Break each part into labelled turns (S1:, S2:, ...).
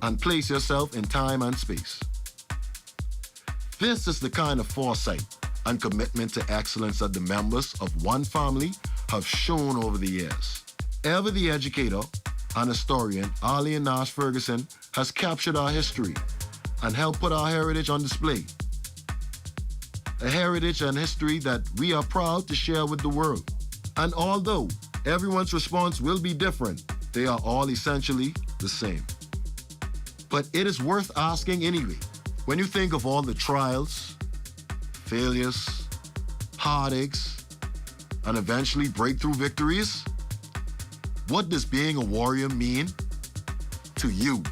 S1: and place yourself in time and space. This is the kind of foresight and commitment to excellence that the members of one family have shown over the years. Ever the educator and historian, Arlene Nash Ferguson, has captured our history and helped put our heritage on display. A heritage and history that we are proud to share with the world. And although everyone's response will be different, they are all essentially the same. But it is worth asking anyway. When you think of all the trials, failures, heartaches, and eventually breakthrough victories, what does being a warrior mean to you?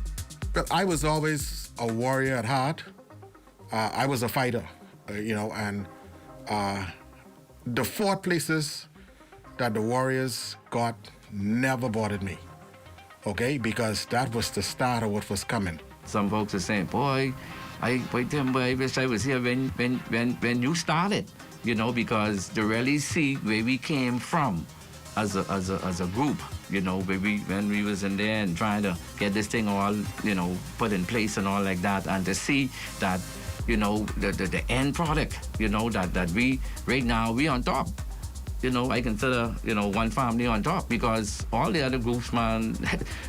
S2: I was always a warrior at heart. I was a fighter, and the 4 places that the warriors got never bothered me, okay? Because that was the start of what was coming.
S3: Some folks are saying, boy, I wish I was here when you started, because they really see where we came from as a group, when we was in there and trying to get this thing all, put in place and all like that, and to see that, the end product, that we, right now, we on top. I consider, one family on top, because all the other groups, man,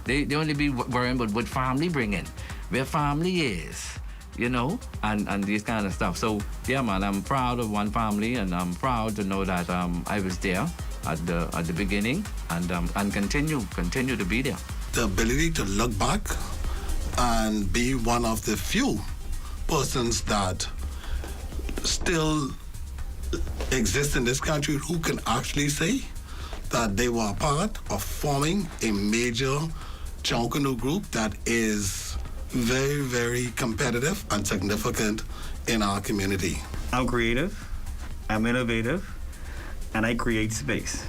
S3: they only be worrying about what family bring in, where family is, and these kind of stuff. So, yeah, man, I'm proud of one family, and I'm proud to know that I was there at the beginning, and continue to be there.
S4: The ability to look back and be one of the few persons that still exist in this country who can actually say that they were a part of forming a major Junkanoo group that is very, very competitive and significant in our community.
S5: I'm creative, I'm innovative, and I create space.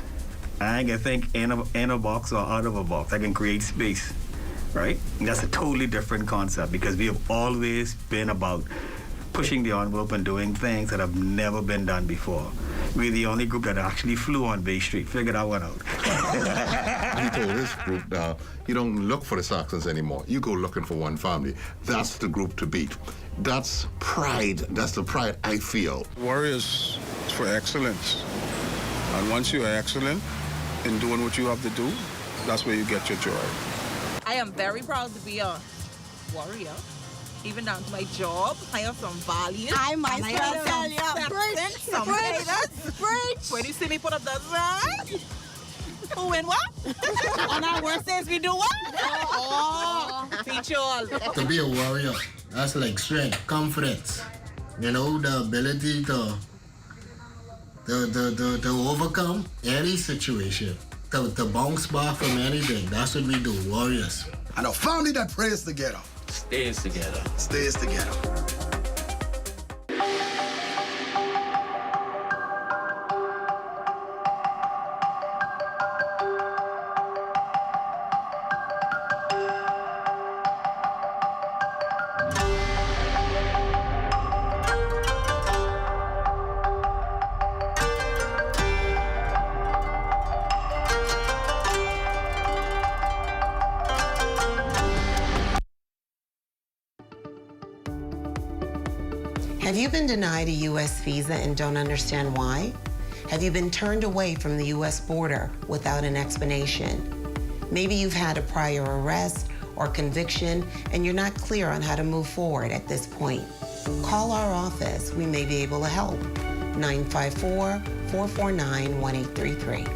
S5: I can think in a box or out of a box. I can create space, right? And that's a totally different concept, because we have always been about pushing the envelope and doing things that have never been done before. We're the only group that actually flew on Bay Street. Figure that one out.
S6: He told his group now, you don't look for the Saxons anymore. You go looking for one family. That's the group to beat. That's pride. That's the pride I feel.
S7: Warriors is for excellence. And once you are excellent in doing what you have to do, that's where you get your joy.
S8: I am very proud to be a warrior. Even down to my job, I have some values.
S9: I myself tell you,
S8: some preach. When you see me put up the sign, who win what? On our worst days, we do what? Teach you all.
S10: To be a warrior, that's like strength, confidence. The ability to overcome any situation, to bounce back from anything. That's what we do, warriors.
S4: And a family that prays together.
S3: Stays together.
S4: Stays together.
S11: Have you been denied a U.S. visa and don't understand why? Have you been turned away from the U.S. border without an explanation? Maybe you've had a prior arrest or conviction and you're not clear on how to move forward at this point. Call our office. We may be able to help. 954-449-1833.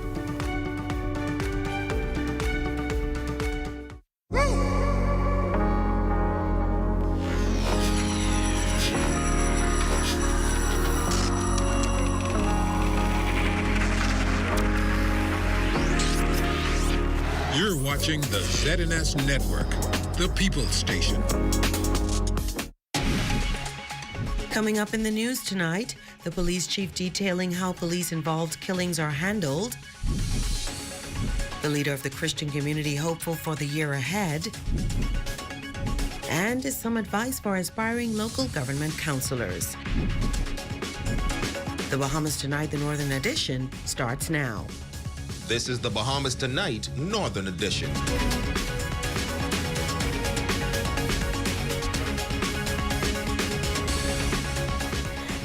S12: You're watching the ZNS Network, the People's Station.
S11: Coming up in the news tonight, the police chief detailing how police-involved killings are handled. The leader of the Christian community hopeful for the year ahead. And some advice for aspiring local government councillors. The Bahamas Tonight, the Northern Edition, starts now.
S13: This is the Bahamas Tonight, Northern Edition.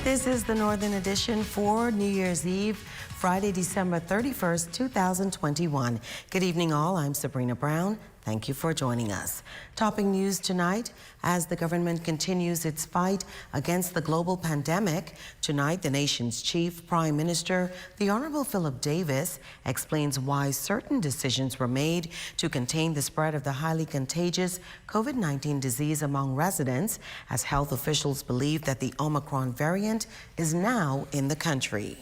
S11: This is the Northern Edition for New Year's Eve, Friday, December 31st, 2021. Good evening, all. I'm Sabrina Brown. Thank you for joining us. Topping news tonight, as the government continues its fight against the global pandemic, tonight the nation's chief prime minister, the Honorable Philip Davis, explains why certain decisions were made to contain the spread of the highly contagious COVID-19 disease among residents, as health officials believe that the Omicron variant is now in the country.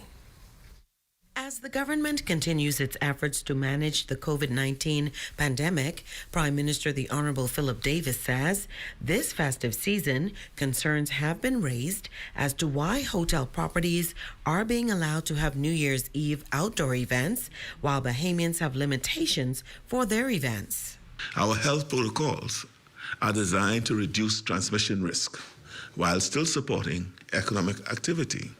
S11: As the government continues its efforts to manage the COVID-19 pandemic, Prime Minister the Honorable Philip Davis says this festive season concerns have been raised as to why hotel properties are being allowed to have New Year's Eve outdoor events while Bahamians have limitations for their events.
S13: Our health protocols are designed to reduce transmission risk while still supporting economic activity.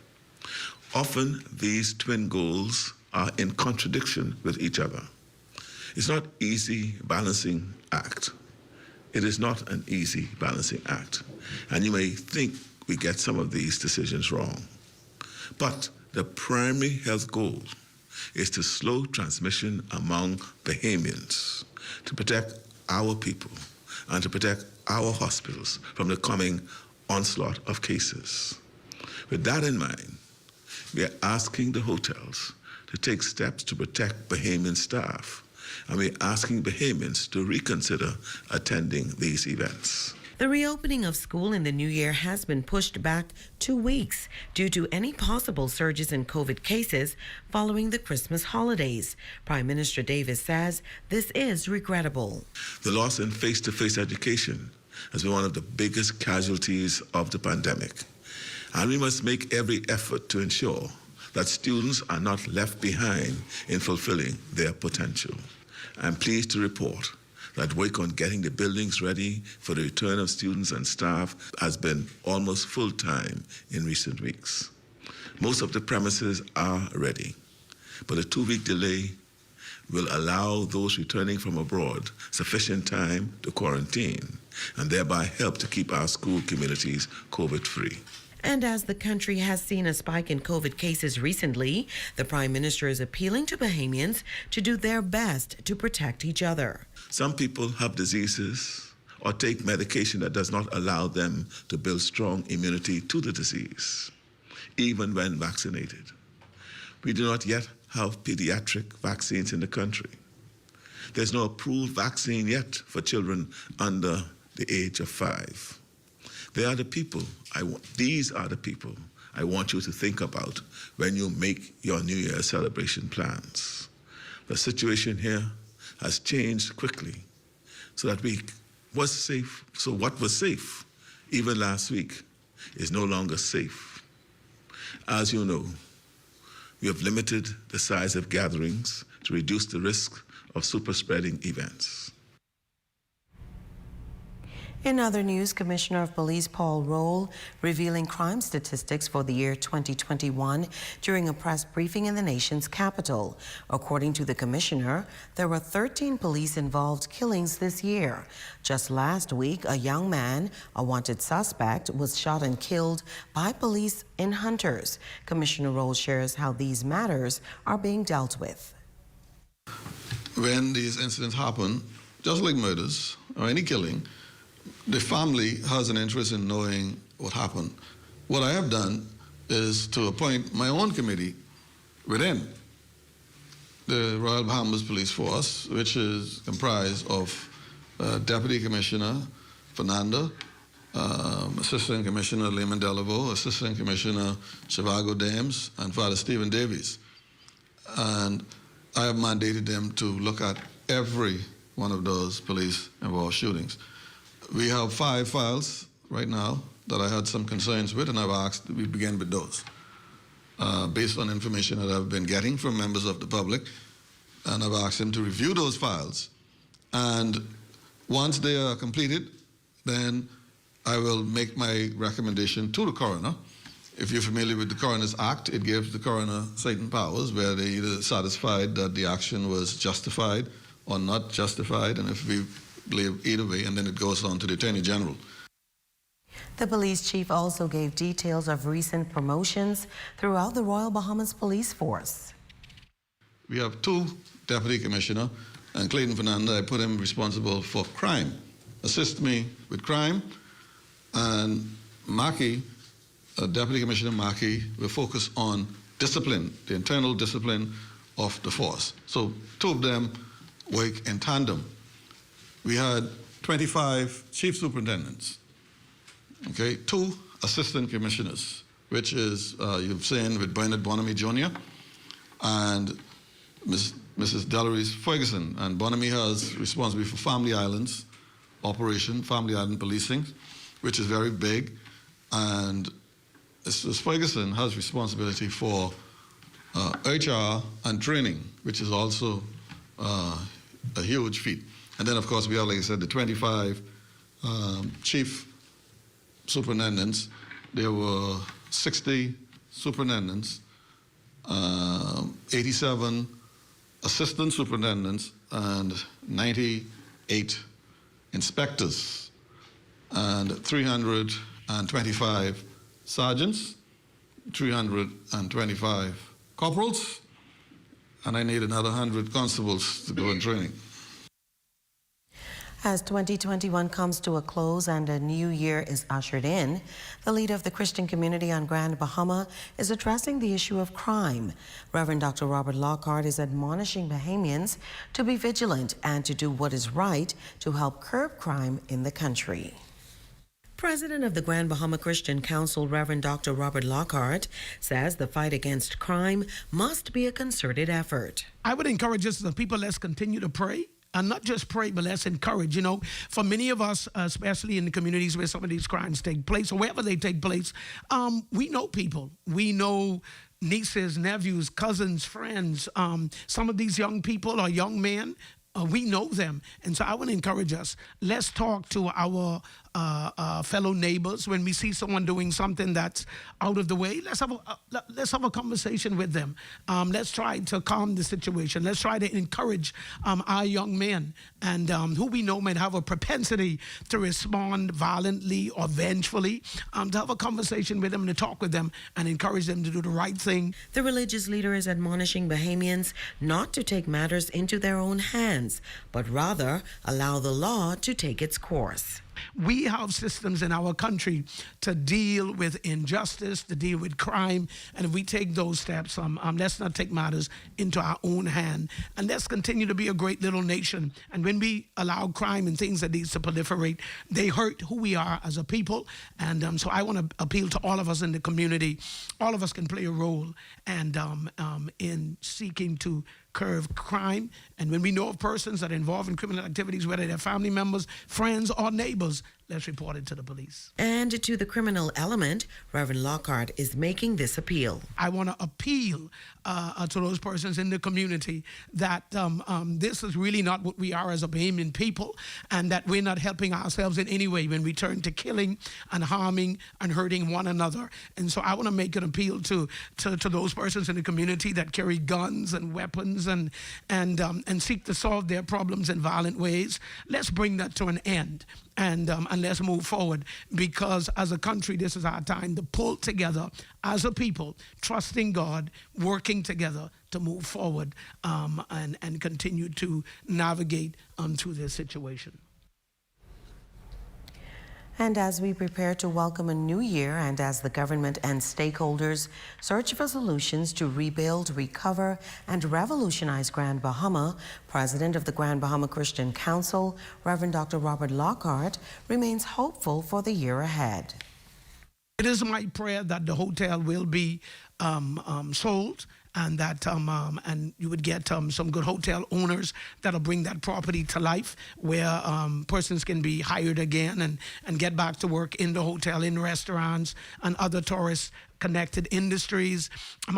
S13: Often, these twin goals are in contradiction with each other. It's not easy balancing act. It is not an easy balancing act. And you may think we get some of these decisions wrong. But the primary health goal is to slow transmission among Bahamians, to protect our people, and to protect our hospitals from the coming onslaught of cases. With that in mind, we are asking the hotels to take steps to protect Bahamian staff, and we're asking Bahamians to reconsider attending these events.
S11: The reopening of school in the new year has been pushed back 2 weeks due to any possible surges in COVID cases following the Christmas holidays. Prime Minister Davis says this is regrettable.
S13: The loss in face-to-face education has been one of the biggest casualties of the pandemic. And we must make every effort to ensure that students are not left behind in fulfilling their potential. I'm pleased to report that work on getting the buildings ready for the return of students and staff has been almost full-time in recent weeks. Most of the premises are ready, but a 2-week delay will allow those returning from abroad sufficient time to quarantine and thereby help to keep our school communities COVID-free.
S11: And as the country has seen a spike in COVID cases recently, the Prime Minister is appealing to Bahamians to do their best to protect each other.
S13: Some people have diseases or take medication that does not allow them to build strong immunity to the disease, even when vaccinated. We do not yet have pediatric vaccines in the country. There's no approved vaccine yet for children under the age of 5. These are the people I want you to think about when you make your New Year celebration plans. The situation here has changed quickly so that what was safe even last week is no longer safe. As you know, we have limited the size of gatherings to reduce the risk of super spreading events.
S11: In other news, Commissioner of Police Paul Roll revealing crime statistics for the year 2021 during a press briefing in the nation's capital. According to the commissioner, there were 13 police-involved killings this year. Just last week, a young man, a wanted suspect, was shot and killed by police in Hunters. Commissioner Roll shares how these matters are being dealt with.
S14: When these incidents happen, just like murders or any killing, the family has an interest in knowing what happened. What I have done is to appoint my own committee within the Royal Bahamas Police Force, which is comprised of Deputy Commissioner Fernanda, Assistant Commissioner Lehman Delavo, Assistant Commissioner Shivago Dames, and Father Stephen Davies. And I have mandated them to look at every one of those police-involved shootings. We have 5 files right now that I had some concerns with, and I've asked that we begin with those. Based on information that I've been getting from members of the public, and I've asked them to review those files. And once they are completed, then I will make my recommendation to the coroner. If you're familiar with the Coroner's Act, it gives the coroner certain powers where they either satisfied that the action was justified or not justified, and if we believe either way, and then it goes on to the Attorney General.
S11: The police chief also gave details of recent promotions throughout the Royal Bahamas Police Force.
S14: We have 2 deputy commissioner, and Clayton Fernanda, I put him responsible for crime, assist me with crime, and Maki, Deputy Commissioner Maki, will focus on discipline, the internal discipline of the force. So 2 of them work in tandem. We had 25 chief superintendents, okay, 2 assistant commissioners, which is, you've seen with Bernard Bonamy Jr. and Mrs. Delores Ferguson. And Bonamy has responsibility for Family Islands operation, Family Island policing, which is very big. And Mrs. Ferguson has responsibility for HR and training, which is also a huge feat. And then, of course, we have, like I said, the 25 chief superintendents. There were 60 superintendents, 87 assistant superintendents, and 98 inspectors, and 325 sergeants, 325 corporals, and I need another 100 constables to go in training.
S11: As 2021 comes to a close and a new year is ushered in, the leader of the Christian community on Grand Bahama is addressing the issue of crime. Reverend Dr. Robert Lockhart is admonishing Bahamians to be vigilant and to do what is right to help curb crime in the country. President of the Grand Bahama Christian Council, Reverend Dr. Robert Lockhart, says the fight against crime must be a concerted effort.
S15: I would encourage us as people, let's continue to pray. And not just pray, but let's encourage. You know, for many of us, especially in the communities where some of these crimes take place, or wherever they take place, we know people. We know nieces, nephews, cousins, friends. Some of these young people are young men. We know them. And so I want to encourage us. Let's talk to our fellow neighbors when we see someone doing something that's out of the way. Let's have a conversation with them. Let's try to calm the situation. Let's try to encourage our young men and who we know might have a propensity to respond violently or vengefully, to have a conversation with them, to talk with them and encourage them to do the right thing.
S11: The religious leader is admonishing Bahamians not to take matters into their own hands, but rather allow the law to take its course.
S15: We have systems in our country to deal with injustice, to deal with crime, and if we take those steps, let's not take matters into our own hand, and let's continue to be a great little nation. And when we allow crime and things that needs to proliferate, they hurt who we are as a people. And so I want to appeal to all of us in the community. All of us can play a role and in seeking to curb crime. And when we know of persons that are involved in criminal activities, whether they're family members, friends, or neighbors, let's report it to the police.
S11: And to the criminal element, Reverend Lockhart is making this appeal.
S15: I want to appeal to those persons in the community that this is really not what we are as a Bahamian people, and that we're not helping ourselves in any way when we turn to killing and harming and hurting one another. And so I want to make an appeal to those persons in the community that carry guns and weapons and seek to solve their problems in violent ways. Let's bring that to an end. And let's move forward, because as a country, this is our time to pull together as a people, trusting God, working together to move forward and continue to navigate through this situation.
S11: And as we prepare to welcome a new year, and as the government and stakeholders search for solutions to rebuild, recover, and revolutionize Grand Bahama, President of the Grand Bahama Christian Council, Reverend Dr. Robert Lockhart, remains hopeful for the year ahead.
S15: It is my prayer that the hotel will be sold, and that and you would get some good hotel owners that'll bring that property to life, where persons can be hired again and get back to work in the hotel, in restaurants, and other tourist connected industries.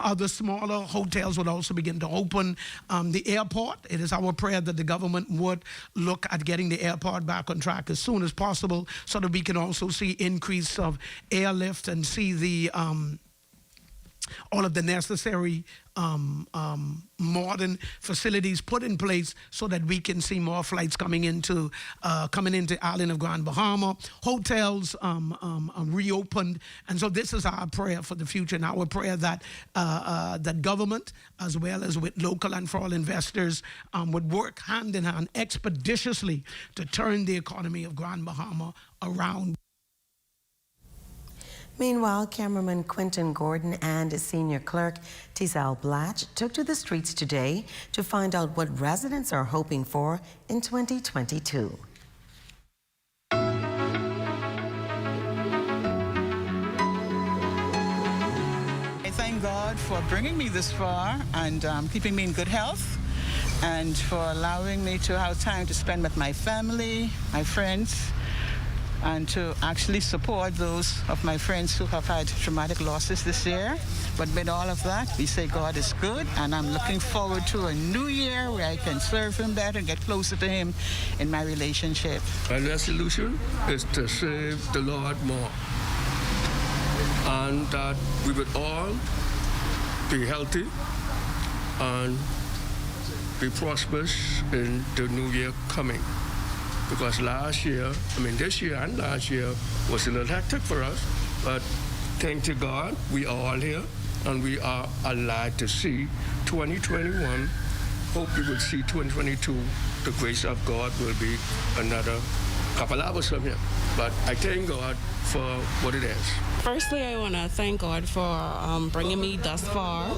S15: Other smaller hotels would also begin to open. The airport, it is our prayer that the government would look at getting the airport back on track as soon as possible, so that we can also see increase of airlift and see the all of the necessary modern facilities put in place so that we can see more flights coming into island of Grand Bahama. Hotels reopened, and so this is our prayer for the future, and our prayer that that government, as well as with local and foreign investors, would work hand in hand expeditiously to turn the economy of Grand Bahama around.
S16: Meanwhile, cameraman Quentin Gordon and senior clerk Tizelle Blatch took to the streets today to find out what residents are hoping for in 2022.
S17: I thank God for bringing me this far and keeping me in good health, and for allowing me to have time to spend with my family, my friends, and to actually support those of my friends who have had traumatic losses this year. But with all of that, we say God is good, and I'm looking forward to a new year where I can serve Him better and get closer to Him in my relationship.
S18: My resolution is to serve the Lord more, and that we would all be healthy and be prosperous in the new year coming. Because this year and last year was a little hectic for us, but thank to God, we are all here and we are alive to see 2021. Hope we will see 2022. The grace of God will be another couple hours from here. But I thank God for what it is.
S19: Firstly, I want to thank God for bringing me thus far,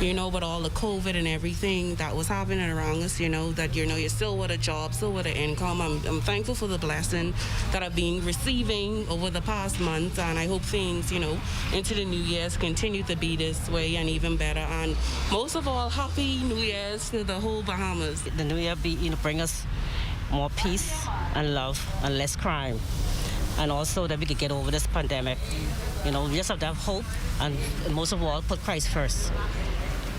S19: with all the COVID and everything that was happening around us, that, you're still with a job, still with an income. I'm thankful for the blessing that I've been receiving over the past month, and I hope things, into the New Year's continue to be this way and even better. And most of all, Happy New Year's to the whole Bahamas.
S20: The New Year bring us more peace and love and less crime. And also that we could get over this pandemic. We just have to have hope, and most of all, put Christ first.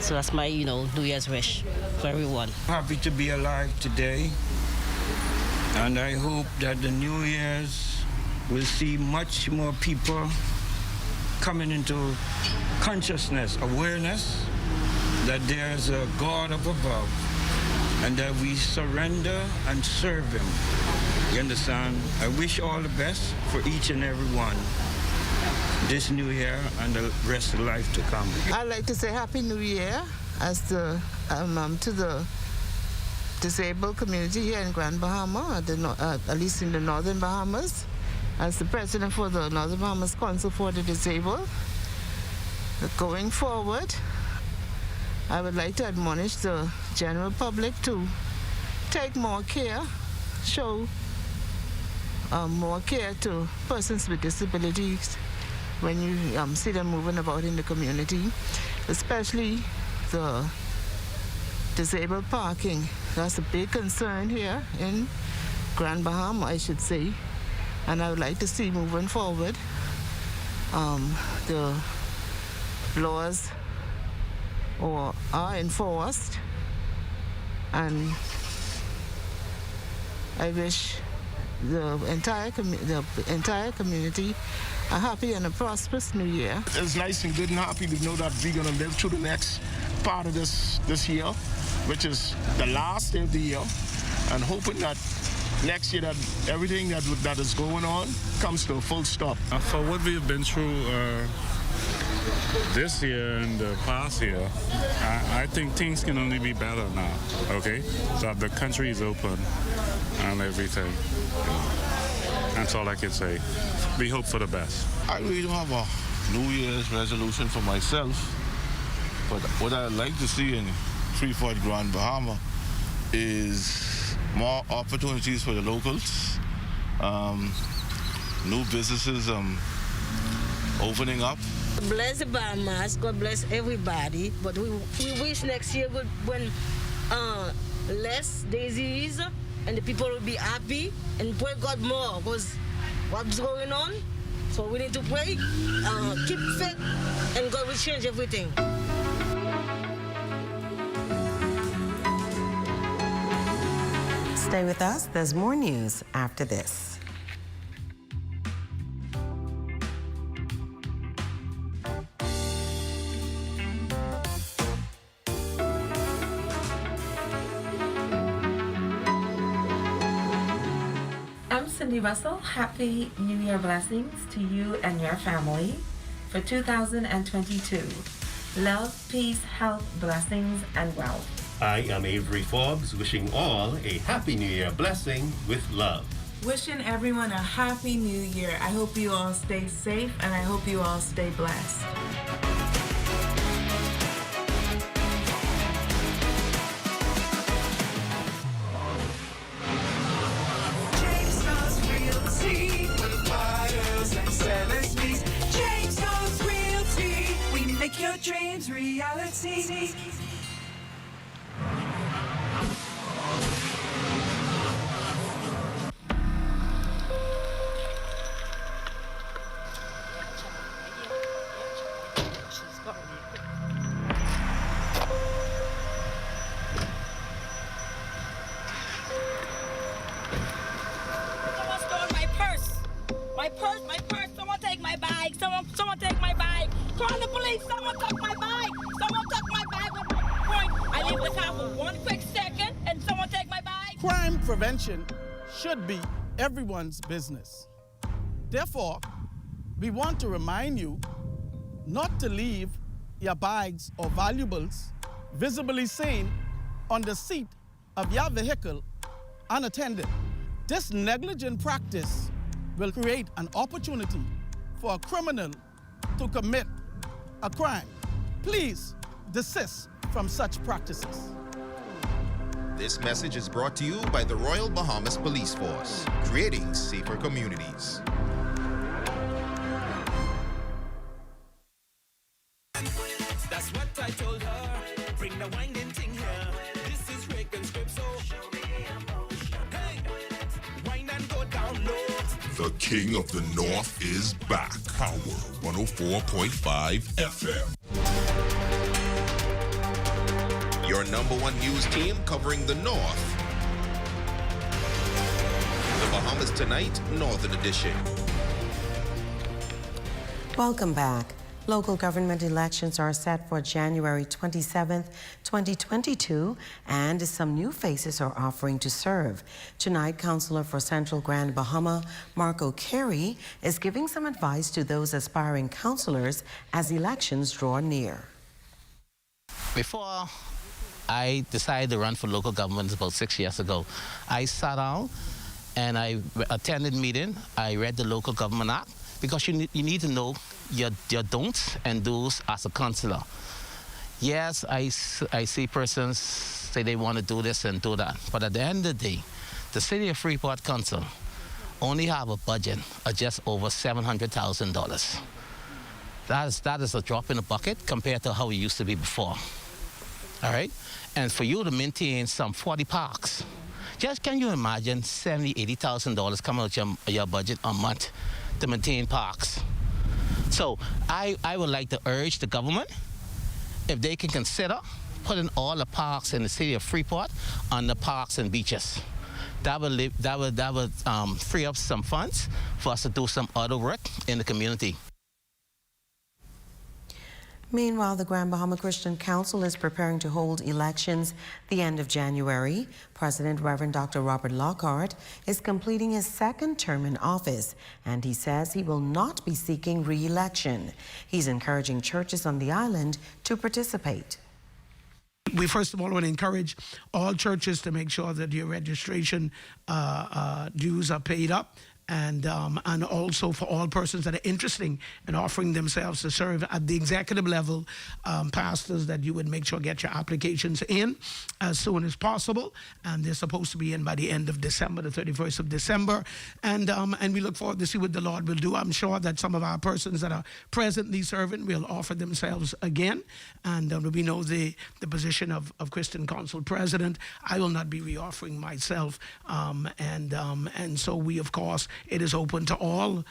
S20: So that's my, New Year's wish for everyone.
S21: Happy to be alive today, and I hope that the New Year's will see much more people coming into consciousness, awareness that there's a God up above, and that we surrender and serve Him. You understand? I wish all the best for each and every one this new year and the rest of life to come.
S17: I'd like to say Happy New Year to the disabled community here in Grand Bahama, at least in the Northern Bahamas, as the president for the Northern Bahamas Council for the Disabled. Going forward, I would like to admonish the general public to take more care, show more care to persons with disabilities when you see them moving about in the community, especially the disabled parking. That's a big concern here in Grand Bahama, I should say. And I would like to see moving forward the laws are enforced, and I wish the entire community a happy and a prosperous new year.
S22: It's nice and good and happy to know that we're going to live through the next part of this year, which is the last day of the year, and hoping that next year that everything that is going on comes to a full stop.
S23: For what we've been through this year and the past year, I think things can only be better now, okay? So the country is open and everything. That's all I can say. We hope for the best.
S24: I really don't have a New Year's resolution for myself, but what I'd like to see in Freeport Grand Bahama is more opportunities for the locals, new businesses opening up.
S9: Bless the Bahamas, God bless everybody, but we wish next year when less disease and the people will be happy and pray God more, because what's going on, so we need to pray, keep faith, and God will change everything.
S16: Stay with us, there's more news after this.
S1: Cindy Russell. Happy New Year blessings to you and your family for 2022. Love, peace, health, blessings, and wealth.
S2: I am Avery Forbes, wishing all a Happy New Year blessing with love.
S5: Wishing everyone a Happy New Year. I hope you all stay safe and I hope you all stay blessed.
S6: Make your dreams reality.
S25: Someone stole my purse. My purse. Someone take my bag. Someone take my bag. Call the police. Someone took my bag. Someone took my bag with my point. I leave the car for 1 quick second and someone take my bag.
S26: Crime prevention should be everyone's business. Therefore, we want to remind you not to leave your bags or valuables visibly seen on the seat of your vehicle unattended. This negligent practice will create an opportunity for a criminal to commit a crime. Please desist from such practices.
S27: This message is brought to you by the Royal Bahamas Police Force, creating safer communities.
S6: That's what I told her. Bring the winding thing here. This is Rick and Script, so hey, wind and go down low.
S28: The King of the North is back. Power 104.5 FM.
S27: Your #1 news team covering the North. The Bahamas Tonight, Northern Edition.
S16: Welcome back. Local government elections are set for January 27th, 2022, and some new faces are offering to serve. Tonight, Councillor for Central Grand Bahama, Marco Carey, is giving some advice to those aspiring councillors as elections draw near.
S29: Before I decided to run for local government about 6 years ago, I sat down and I attended meeting. I read the Local Government Act, because you need to know your don'ts and do's as a councillor. Yes, I see persons say they want to do this and do that, but at the end of the day, the City of Freeport Council only have a budget of just over $700,000. That is a drop in the bucket compared to how it used to be before. All right? And for you to maintain some 40 parks, just can you imagine $70,000, $80,000 coming out your budget a month to maintain parks? So I would like to urge the government, if they can consider putting all the parks in the city of Freeport on the parks and beaches. That would free up some funds for us to do some other work in the community.
S16: Meanwhile, the Grand Bahama Christian Council is preparing to hold elections the end of January. President Reverend Dr. Robert Lockhart is completing his second term in office, and he says he will not be seeking re-election. He's encouraging churches on the island to participate.
S15: We first of all want to encourage all churches to make sure that your registration dues are paid up. And also for all persons that are interested in offering themselves to serve at the executive level, pastors, that you would make sure get your applications in as soon as possible. And they're supposed to be in by the end of December, the 31st of December. And we look forward to see what the Lord will do. I'm sure that some of our persons that are presently serving will offer themselves again. And we know the position of Christian Council President. I will not be reoffering myself. And so we, of course, it is open to all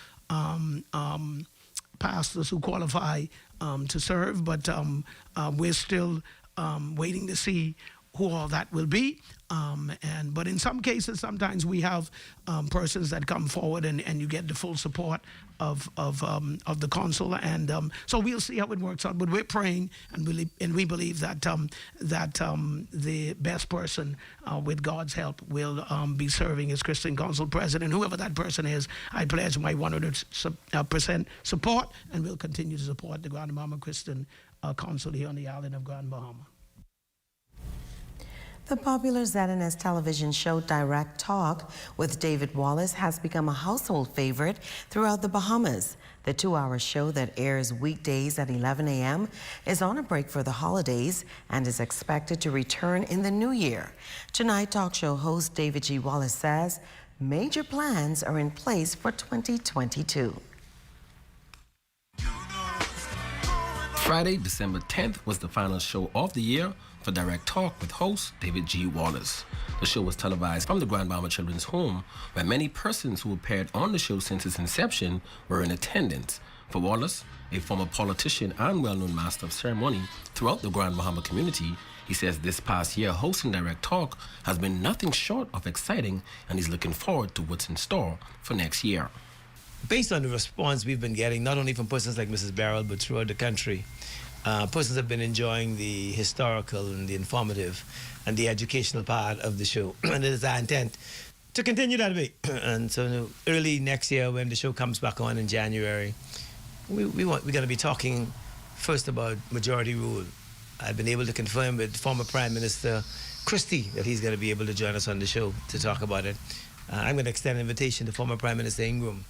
S15: pastors who qualify to serve, but we're still waiting to see who all that will be. But in some cases, sometimes we have persons that come forward and you get the full support of the council, and so we'll see how it works out. But we're praying and we believe that the best person, with God's help, will be serving as Christian Council President. Whoever that person is, I pledge my 100% support, and will continue to support the Grand Bahama Christian Council here on the island of Grand Bahama.
S16: The popular ZNS television show Direct Talk with David Wallace has become a household favorite throughout the Bahamas. The 2-hour show that airs weekdays at 11 a.m. is on a break for the holidays and is expected to return in the new year. Tonight, talk show host David G. Wallace says major plans are in place for 2022.
S3: Friday, December 10th was the final show of the year for Direct Talk with host David G. Wallace. The show was televised from the Grand Bahama Children's Home, where many persons who appeared on the show since its inception were in attendance. For Wallace, a former politician and well-known master of ceremony throughout the Grand Bahama community, he says this past year hosting Direct Talk has been nothing short of exciting, and he's looking forward to what's in store for next year.
S4: Based on the response we've been getting, not only from persons like Mrs. Barrell, but throughout the country, persons have been enjoying the historical and the informative and the educational part of the show. And it is our intent to continue that way. And so early next year, when the show comes back on in January, we're going to be talking first about majority rule. I've been able to confirm with former Prime Minister Christie that he's going to be able to join us on the show to talk about it. I'm going to extend an invitation to former Prime Minister Ingram.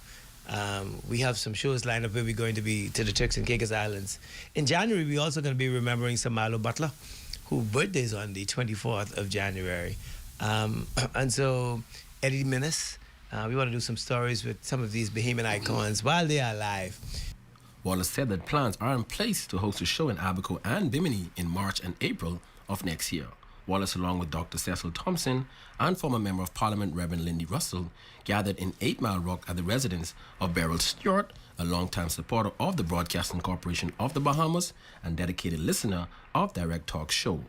S4: We have some shows lined up where we're going to be to the Turks and Caicos Islands. In January, we're also going to be remembering Samalo Butler, whose birthday is on the 24th of January. And so Eddie Minnis, we want to do some stories with some of these Bahamian icons while they are alive.
S3: Wallace said that plans are in place to host a show in Abaco and Bimini in March and April of next year. Wallace, along with Dr. Cecil Thompson and former Member of Parliament Reverend Lindy Russell, gathered in 8 Mile Rock at the residence of Beryl Stewart, a longtime supporter of the Broadcasting Corporation of the Bahamas and dedicated listener of Direct Talk show.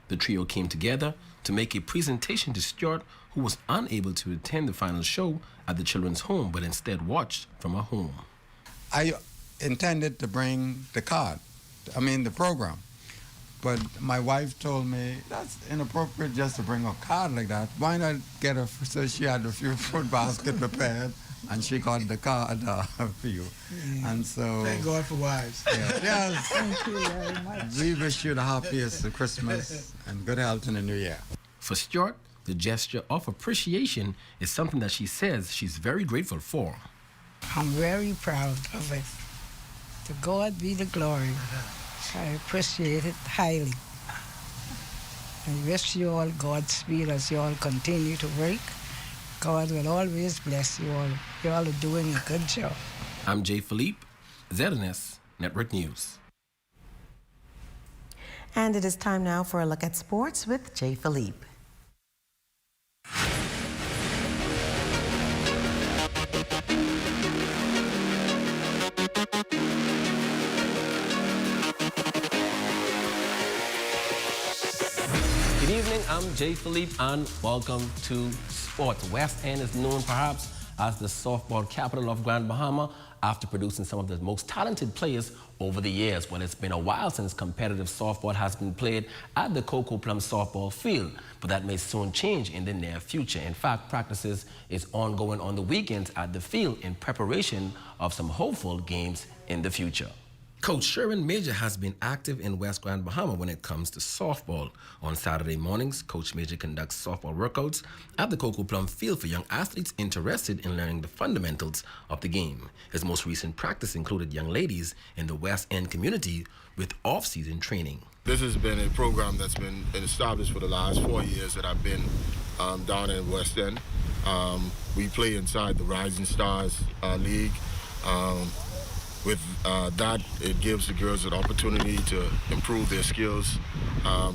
S3: The trio came together to make a presentation to Stewart, who was unable to attend the final show at the Children's Home, but instead watched from her home.
S7: I intended to bring the program. But my wife told me, that's inappropriate just to bring a card like that. Why not get her, so she had a few fruit baskets prepared, and she got the card for you. And so...
S15: Thank God for wives.
S7: Yeah. Yes.
S25: Thank you very much.
S7: We wish you the happiest of Christmas and good health in the new year.
S3: For Stewart, the gesture of appreciation is something that she says she's very grateful for.
S25: I'm very proud of it. To God be the glory. I appreciate it highly. I wish you all Godspeed as you all continue to work. God will always bless you all. You all are doing a good job.
S3: I'm Jay Philippe, ZNS Network News.
S16: And it is time now for a look at sports with Jay Philippe.
S3: Good evening, I'm Jay Philippe and welcome to Sports. West End is known perhaps as the softball capital of Grand Bahama after producing some of the most talented players over the years. Well, it's been a while since competitive softball has been played at the Cocoa Plum softball field, but that may soon change in the near future. In fact, practices is ongoing on the weekends at the field in preparation of some hopeful games in the future. Coach Sherwin Major has been active in West Grand Bahama when it comes to softball. On Saturday mornings, Coach Major conducts softball workouts at the Cocoa Plum field for young athletes interested in learning the fundamentals of the game. His most recent practice included young ladies in the West End community with off-season training.
S22: This has been a program that's been established for the last 4 years that I've been down in West End. We play inside the Rising Stars League. With that, it gives the girls an opportunity to improve their skills,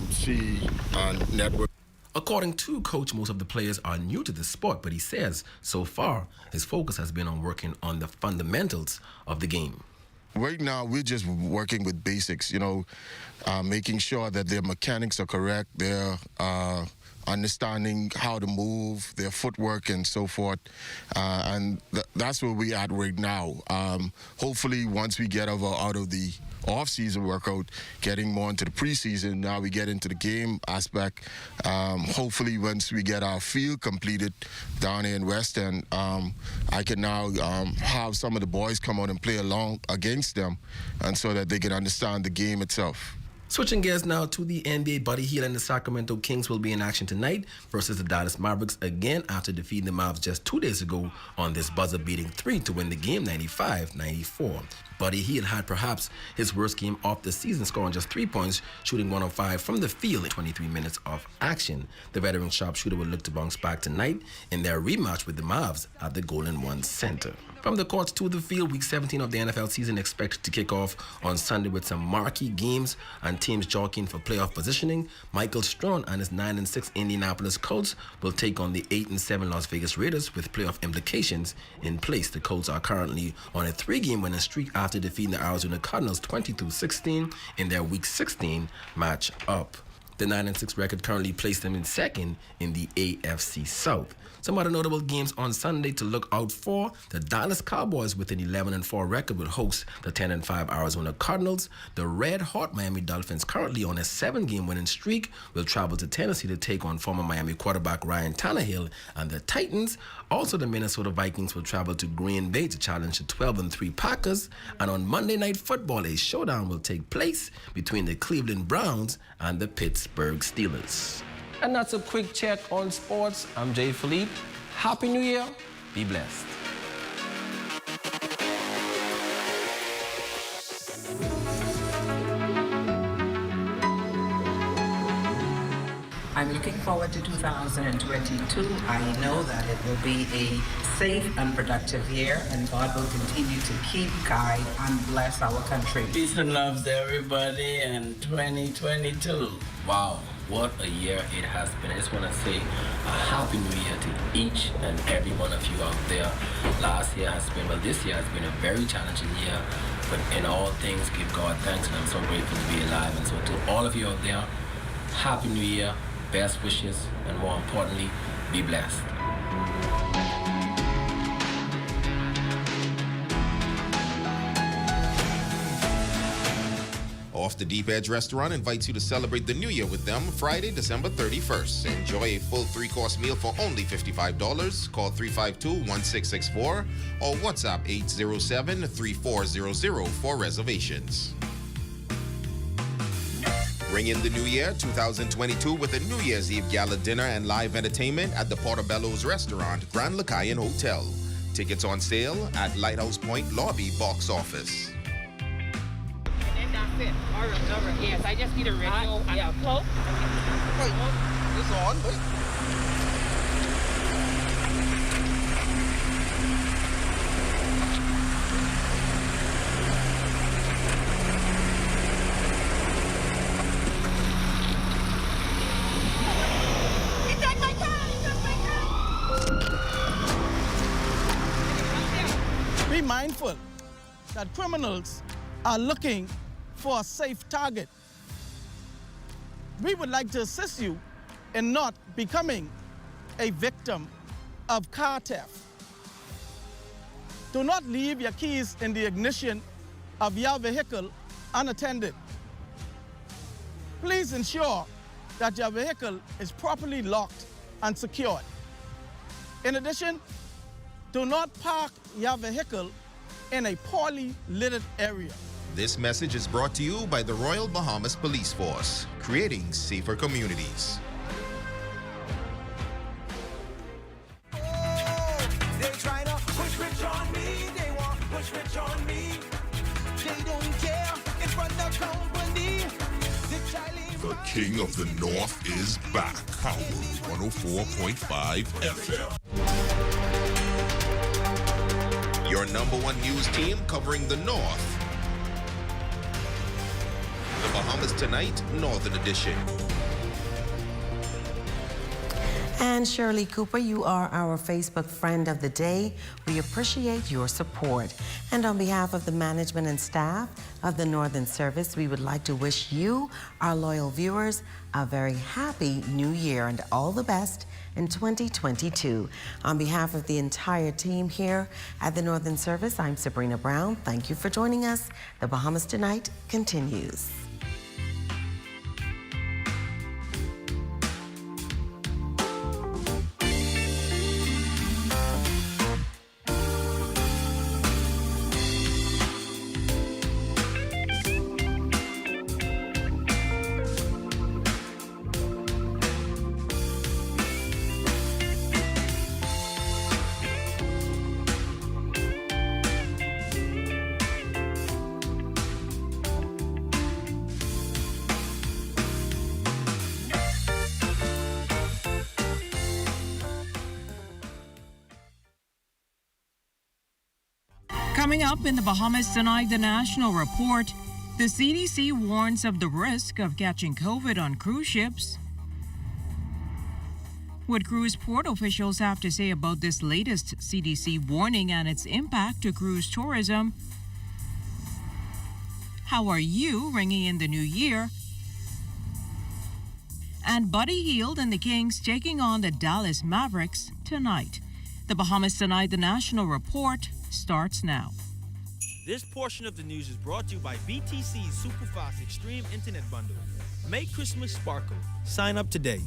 S22: see and network.
S3: According to Coach, most of the players are new to the sport, but he says so far his focus has been on working on the fundamentals of the game.
S22: Right now, we're just working with basics, making sure that their mechanics are correct, they're understanding how to move, their footwork and so forth. And that's where we're at right now. Hopefully, once we get out of the off-season workout, getting more into the preseason, now we get into the game aspect. Hopefully, once we get our field completed down here in West End, I can now have some of the boys come out and play along against them, and so that they can understand the game itself.
S3: Switching gears now to the NBA, Buddy Hield and the Sacramento Kings will be in action tonight versus the Dallas Mavericks again after defeating the Mavs just 2 days ago on this buzzer-beating 3 to win the game 95-94. Buddy Hield had perhaps his worst game of the season, scoring just 3 points, shooting 1 of 5 from the field in 23 minutes of action. The veteran sharpshooter will look to bounce back tonight in their rematch with the Mavs at the Golden One Center. From the courts to the field, Week 17 of the NFL season expected to kick off on Sunday with some marquee games and teams jockeying for playoff positioning. Michael Strawn and his 9-6 Indianapolis Colts will take on the 8-7 Las Vegas Raiders with playoff implications in place. The Colts are currently on a 3-game winning streak after defeating the Arizona Cardinals 20-16 in their Week 16 match-up. The 9-6 record currently placed them in second in the AFC South. Some other notable games on Sunday to look out for: the Dallas Cowboys with an 11-4 record will host the 10-5 Arizona Cardinals. The red-hot Miami Dolphins, currently on a 7-game winning streak, will travel to Tennessee to take on former Miami quarterback Ryan Tannehill and the Titans. Also, the Minnesota Vikings will travel to Green Bay to challenge the 12-3 Packers. And on Monday Night Football, a showdown will take place between the Cleveland Browns and the Pittsburgh Steelers. And that's a quick check on sports. I'm Jay Philippe. Happy New Year. Be blessed.
S8: I'm looking forward to 2022. I know that it will be a safe and productive year, and God will continue to keep, guide, and bless our country.
S10: Peace and love to everybody, and 2022.
S3: Wow, what a year it has been. I just want to say a happy new year to each and every one of you out there. This year has been a very challenging year, but in all things, give God thanks, and I'm so grateful to be alive. And so to all of you out there, happy new year, best wishes, and more importantly, be blessed.
S27: Off the Deep Edge Restaurant invites you to celebrate the new year with them Friday, December 31st. Enjoy a full 3-course meal for only $55. Call 352-1664 or WhatsApp 807-3400 for reservations. Bring in the new year 2022 with a New Year's Eve gala dinner and live entertainment at the Portobello's Restaurant, Grand Lacayan Hotel. Tickets on sale at Lighthouse Point Lobby Box Office.
S11: That's it. All right. Yes, I just need a radio and a cloak.
S10: Wait, it's on, wait.
S26: Be mindful that criminals are looking for a safe target. We would like to assist you in not becoming a victim of car theft. Do not leave your keys in the ignition of your vehicle unattended. Please ensure that your vehicle is properly locked and secured. In addition, do not park your vehicle in a poorly lit area.
S27: This message is brought to you by the Royal Bahamas Police Force, creating safer communities.
S6: They try to push rich on me, they want push rich on me. They don't care in front of company.
S28: The King of the North is back. Power 104.5 FM.
S27: Your #1 news team covering the North. The Bahamas Tonight, Northern Edition.
S16: And Shirley Cooper, you are our Facebook friend of the day. We appreciate your support. And on behalf of the management and staff of the Northern Service, we would like to wish you, our loyal viewers, a very happy new year and all the best in 2022. On behalf of the entire team here at the Northern Service, I'm Sabrina Brown. Thank you for joining us. The Bahamas Tonight continues.
S12: Coming up in the Bahamas Tonight, the National Report, the CDC warns of the risk of catching COVID on cruise ships. What cruise port officials have to say about this latest CDC warning and its impact to cruise tourism. How are you ringing in the new year? And Buddy Hield and the Kings taking on the Dallas Mavericks tonight. The Bahamas Tonight, the National Report, starts now.
S13: This portion of the news is brought to you by BTC's Superfast Extreme Internet Bundle. Make Christmas sparkle. Sign up today.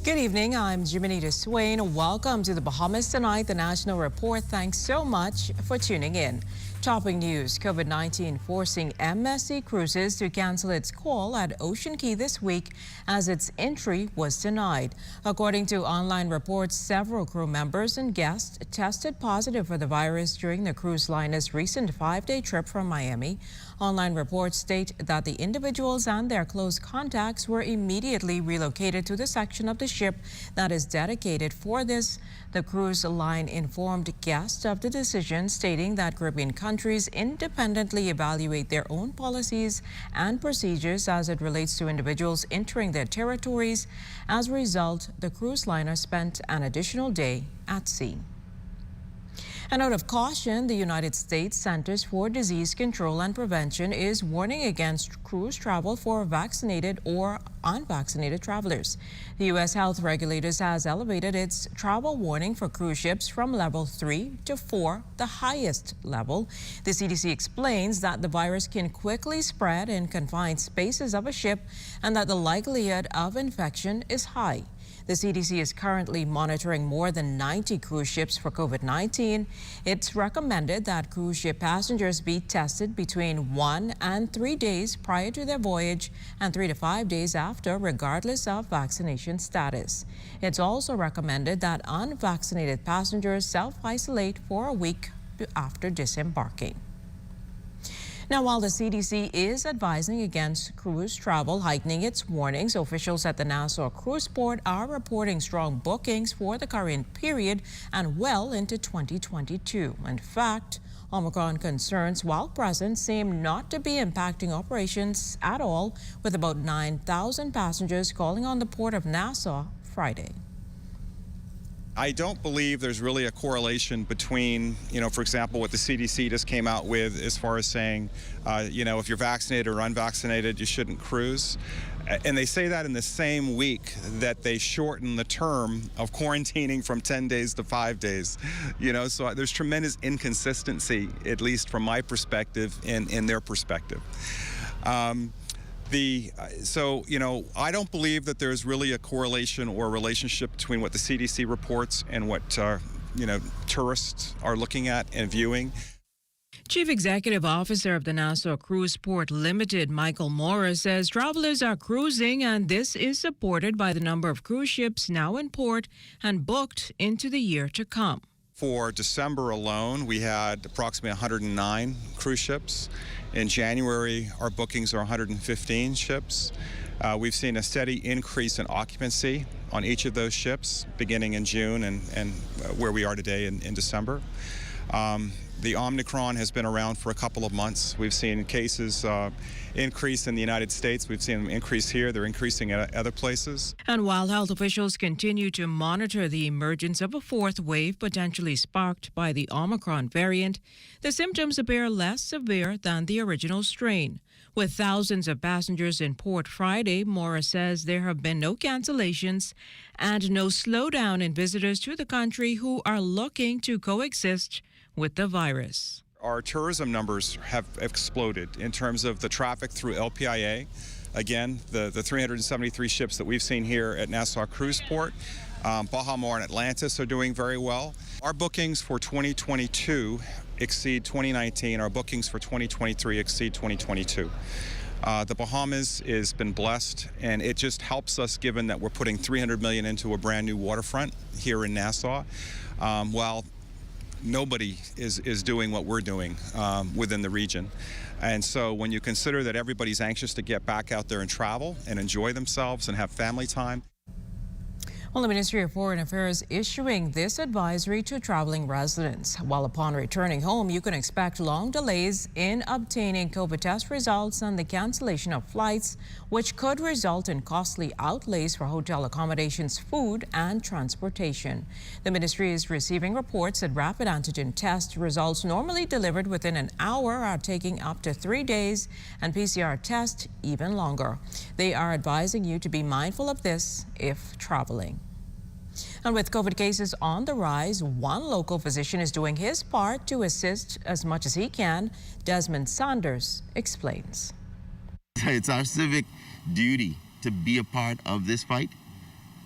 S12: Good evening, I'm Jiminita Swain. Welcome to the Bahamas Tonight, the National Report. Thanks so much for tuning in. Topping news, COVID-19 forcing MSC Cruises to cancel its call at Ocean Key this week as its entry was denied. According to online reports, several crew members and guests tested positive for the virus during the cruise liner's recent 5-day trip from Miami. Online reports state that the individuals and their close contacts were immediately relocated to the section of the ship that is dedicated for this. The cruise line informed guests of the decision, stating that Caribbean countries independently evaluate their own policies and procedures as it relates to individuals entering their territories. As a result, the cruise liner spent an additional day at sea. A note of caution, the United States Centers for Disease Control and Prevention is warning against cruise travel for vaccinated or unvaccinated travelers. The U.S. health regulators has elevated its travel warning for cruise ships from level 3 to 4, the highest level. The CDC explains that the virus can quickly spread in confined spaces of a ship and that the likelihood of infection is high. The CDC is currently monitoring more than 90 cruise ships for COVID-19. It's recommended that cruise ship passengers be tested between 1 and 3 days prior to their voyage and 3 to 5 days after, regardless of vaccination status. It's also recommended that unvaccinated passengers self-isolate for a week after disembarking. Now, while the CDC is advising against cruise travel, heightening its warnings, officials at the Nassau Cruise Port are reporting strong bookings for the current period and well into 2022. In fact, Omicron concerns, while present, seem not to be impacting operations at all, with about 9,000 passengers calling on the Port of Nassau Friday.
S14: I don't believe there's really a correlation between, for example, what the CDC just came out with as far as saying, if you're vaccinated or unvaccinated, you shouldn't cruise. And they say that in the same week that they shorten the term of quarantining from 10 days to 5 days. So there's tremendous inconsistency, at least from my perspective, in their perspective. I don't believe that there's really a correlation or relationship between what the CDC reports and what, tourists are looking at and viewing.
S12: Chief Executive Officer of the Nassau Cruise Port Limited, Michael Morris, says travelers are cruising, and this is supported by the number of cruise ships now in port and booked into the year to come.
S14: For December alone, we had approximately 109 cruise ships. In January, our bookings are 115 ships. We've seen a steady increase in occupancy on each of those ships, beginning in June and where we are today in December. The Omicron has been around for a couple of months. We've seen cases increase in the United States. We've seen them increase here. They're increasing at other places.
S12: And while health officials continue to monitor the emergence of a fourth wave potentially sparked by the Omicron variant, the symptoms appear less severe than the original strain. With thousands of passengers in port Friday, Morris says there have been no cancellations and no slowdown in visitors to the country who are looking to coexist with the virus.
S14: Our tourism numbers have exploded in terms of the traffic through LPIA. Again, the 373 ships that we've seen here at Nassau Cruise Port, Baja Mar and Atlantis are doing very well. Our bookings for 2022 exceed 2019. Our bookings for 2023 exceed 2022. The Bahamas has been blessed, and it just helps us given that we're putting $300 million into a brand new waterfront here in Nassau. While nobody is doing what we're doing within the region. And so when you consider that everybody's anxious to get back out there and travel and enjoy themselves and have family time.
S12: Well, the Ministry of Foreign Affairs issuing this advisory to traveling residents. While upon returning home, you can expect long delays in obtaining COVID test results and the cancellation of flights, which could result in costly outlays for hotel accommodations, food, and transportation. The ministry is receiving reports that rapid antigen test results normally delivered within an hour are taking up to 3 days, and PCR tests even longer. They are advising you to be mindful of this if traveling. And with COVID cases on the rise, one local physician is doing his part to assist as much as he can. Desmond Saunders explains.
S1: It's our civic duty to be a part of this fight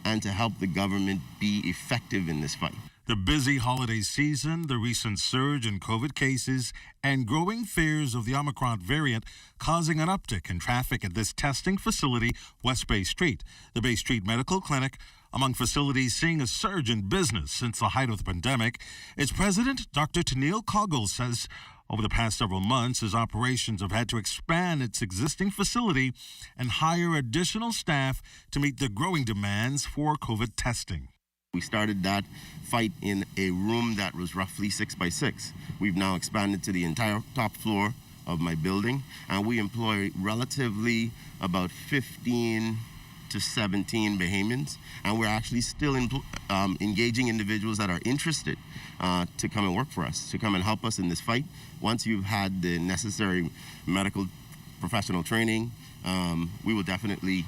S1: and to help the government be effective in this fight.
S9: The busy holiday season, the recent surge in COVID cases, and growing fears of the Omicron variant causing an uptick in traffic at this testing facility, West Bay Street. The Bay Street Medical Clinic, among facilities seeing a surge in business since the height of the pandemic. Its president, Dr. Tennille Coggle, says over the past several months, his operations have had to expand its existing facility and hire additional staff to meet the growing demands for COVID testing.
S1: We started that fight in a room that was roughly 6 by 6. We've now expanded to the entire top floor of my building, and we employ relatively about 15 to 17 Bahamians, and we're actually still engaging individuals that are interested to come and work for us, to come and help us in this fight. Once you've had the necessary medical professional training, we will definitely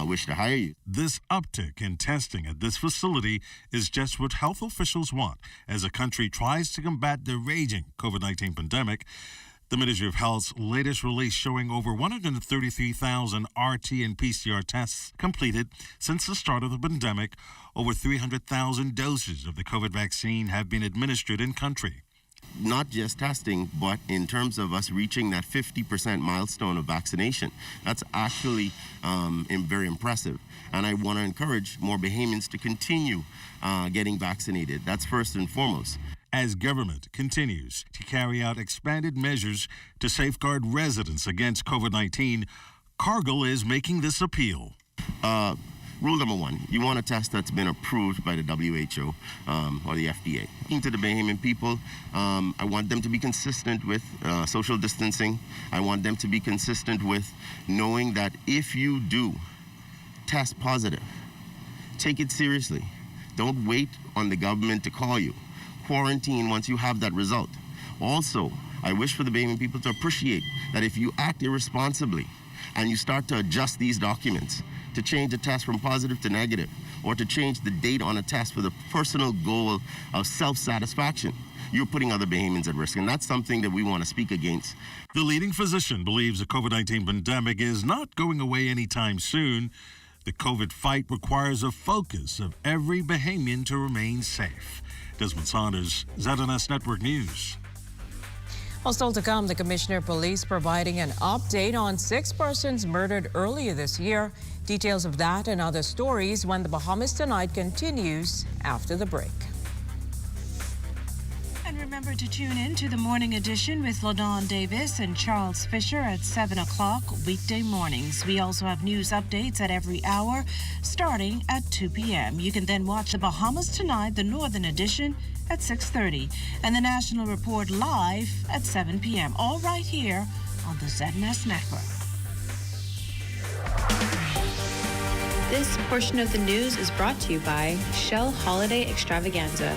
S1: wish to hire you.
S9: This uptick in testing at this facility is just what health officials want as the country tries to combat the raging COVID-19 pandemic. The Ministry of Health's latest release showing over 133,000 RT and PCR tests completed since the start of the pandemic. Over 300,000 doses of the COVID vaccine have been administered in country.
S1: Not just testing, but in terms of us reaching that 50% milestone of vaccination. That's actually very impressive. And I want to encourage more Bahamians to continue getting vaccinated. That's first and foremost.
S9: As government continues to carry out expanded measures to safeguard residents against COVID-19, Cargill is making this appeal.
S1: Rule number one, you want a test that's been approved by the WHO or the FDA. Speaking to the Bahamian people, I want them to be consistent with social distancing. I want them to be consistent with knowing that if you do test positive, take it seriously. Don't wait on the government to call you. Quarantine once you have that result. Also, I wish for the Bahamian people to appreciate that if you act irresponsibly and you start to adjust these documents to change a test from positive to negative, or to change the date on a test for the personal goal of self-satisfaction, you're putting other Bahamians at risk, and that's something that we want to speak against.
S9: The leading physician believes the COVID-19 pandemic is not going away anytime soon. The COVID fight requires a focus of every Bahamian to remain safe. Desmond Saunders, ZNS Network News.
S12: Well, still to come, the Commissioner of Police providing an update on 6 persons murdered earlier this year. Details of that and other stories when the Bahamas Tonight continues after the break.
S17: And remember to tune in to the morning edition with LaDawn Davis and Charles Fisher at 7 o'clock weekday mornings. We also have news updates at every hour starting at 2 p.m. You can then watch the Bahamas Tonight, the Northern Edition, at 6:30, and the National Report live at 7 p.m. All right here on the ZMS Network.
S2: This portion of the news is brought to you by Shell Holiday Extravaganza.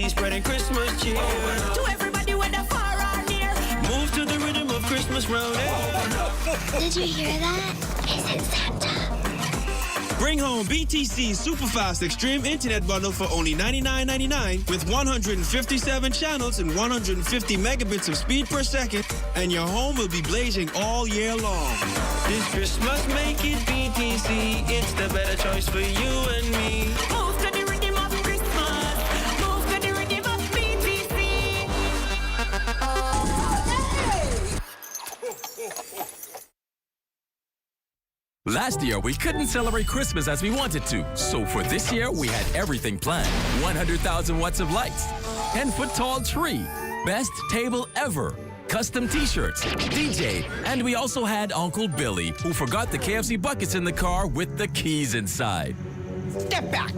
S6: Spreading Christmas cheer to everybody whether far or near. Move to the rhythm of Christmas round here.
S5: Did you hear that? It's Santa.
S6: Bring home BTC Superfast Extreme Internet Bundle for only $99.99 with 157 channels and 150 megabits of speed per second, and your home will be blazing all year long. This Christmas, make it BTC. It's the better choice for you and me. Move to the rhythm of Christmas. Move to the rhythm of BTC.
S18: Last year, we couldn't celebrate Christmas as we wanted to. So for this year, we had everything planned. 100,000 watts of lights, 10-foot tall tree, best table ever, custom t-shirts, DJ, and we also had Uncle Billy, who forgot the KFC buckets in the car with the keys inside.
S6: Step back.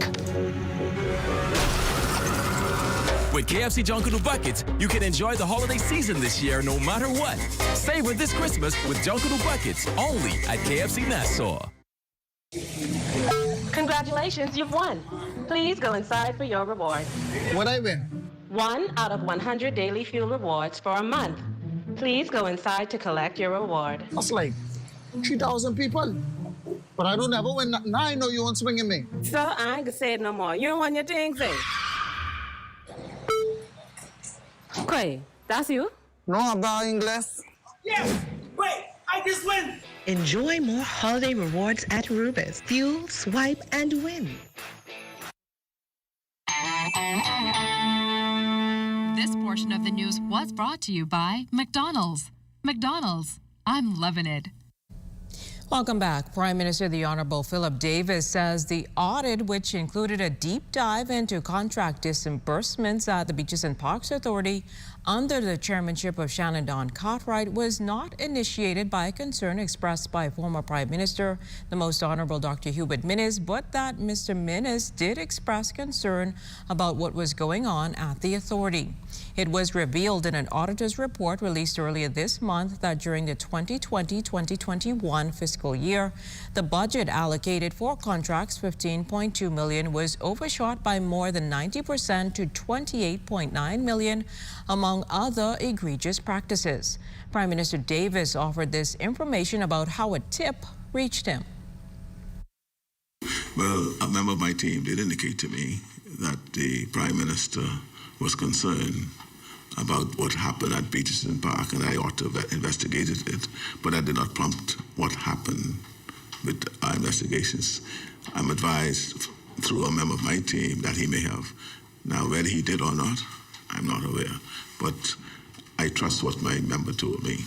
S18: With KFC Junkanoo Buckets, you can enjoy the holiday season this year no matter what. Savor this Christmas with Junkanoo Buckets, only at KFC Nassau.
S19: Congratulations, you've won. Please go inside for your reward.
S20: What I win?
S19: 1 out of 100 daily fuel rewards for a month. Please go inside to collect your reward.
S20: That's like 3,000 people. But I don't ever win. Now I know you won't swing at me.
S19: So I ain't gonna say it no more. You don't want your things, eh? Okay, that's you?
S20: No, about English.
S19: Yes! Wait, I just win!
S21: Enjoy more holiday rewards at Rubis. Fuel, swipe, and win.
S17: This portion of the news was brought to you by McDonald's. McDonald's, I'm loving it.
S12: Welcome back. Prime Minister the Honorable Philip Davis says the audit, which included a deep dive into contract disbursements at the Beaches and Parks Authority under the chairmanship of Shannon Don Cartwright, was not initiated by concern expressed by former Prime Minister, the Most Honorable Dr. Hubert Minnis, but that Mr. Minnis did express concern about what was going on at the authority. It was revealed in an auditor's report released earlier this month that during the 2020-2021 fiscal year, the budget allocated for contracts, $15.2 million, was overshot by more than 90% to $28.9 million, among other egregious practices. Prime Minister Davis offered this information about how a tip reached him.
S23: Well, a member of my team did indicate to me that the Prime Minister was concerned about what happened at Beaches and Park, and I ought to have investigated it, but that did not prompt what happened with our investigations. I'm advised through a member of my team that he may have. Now, whether he did or not, I'm not aware, but I trust what my member told me.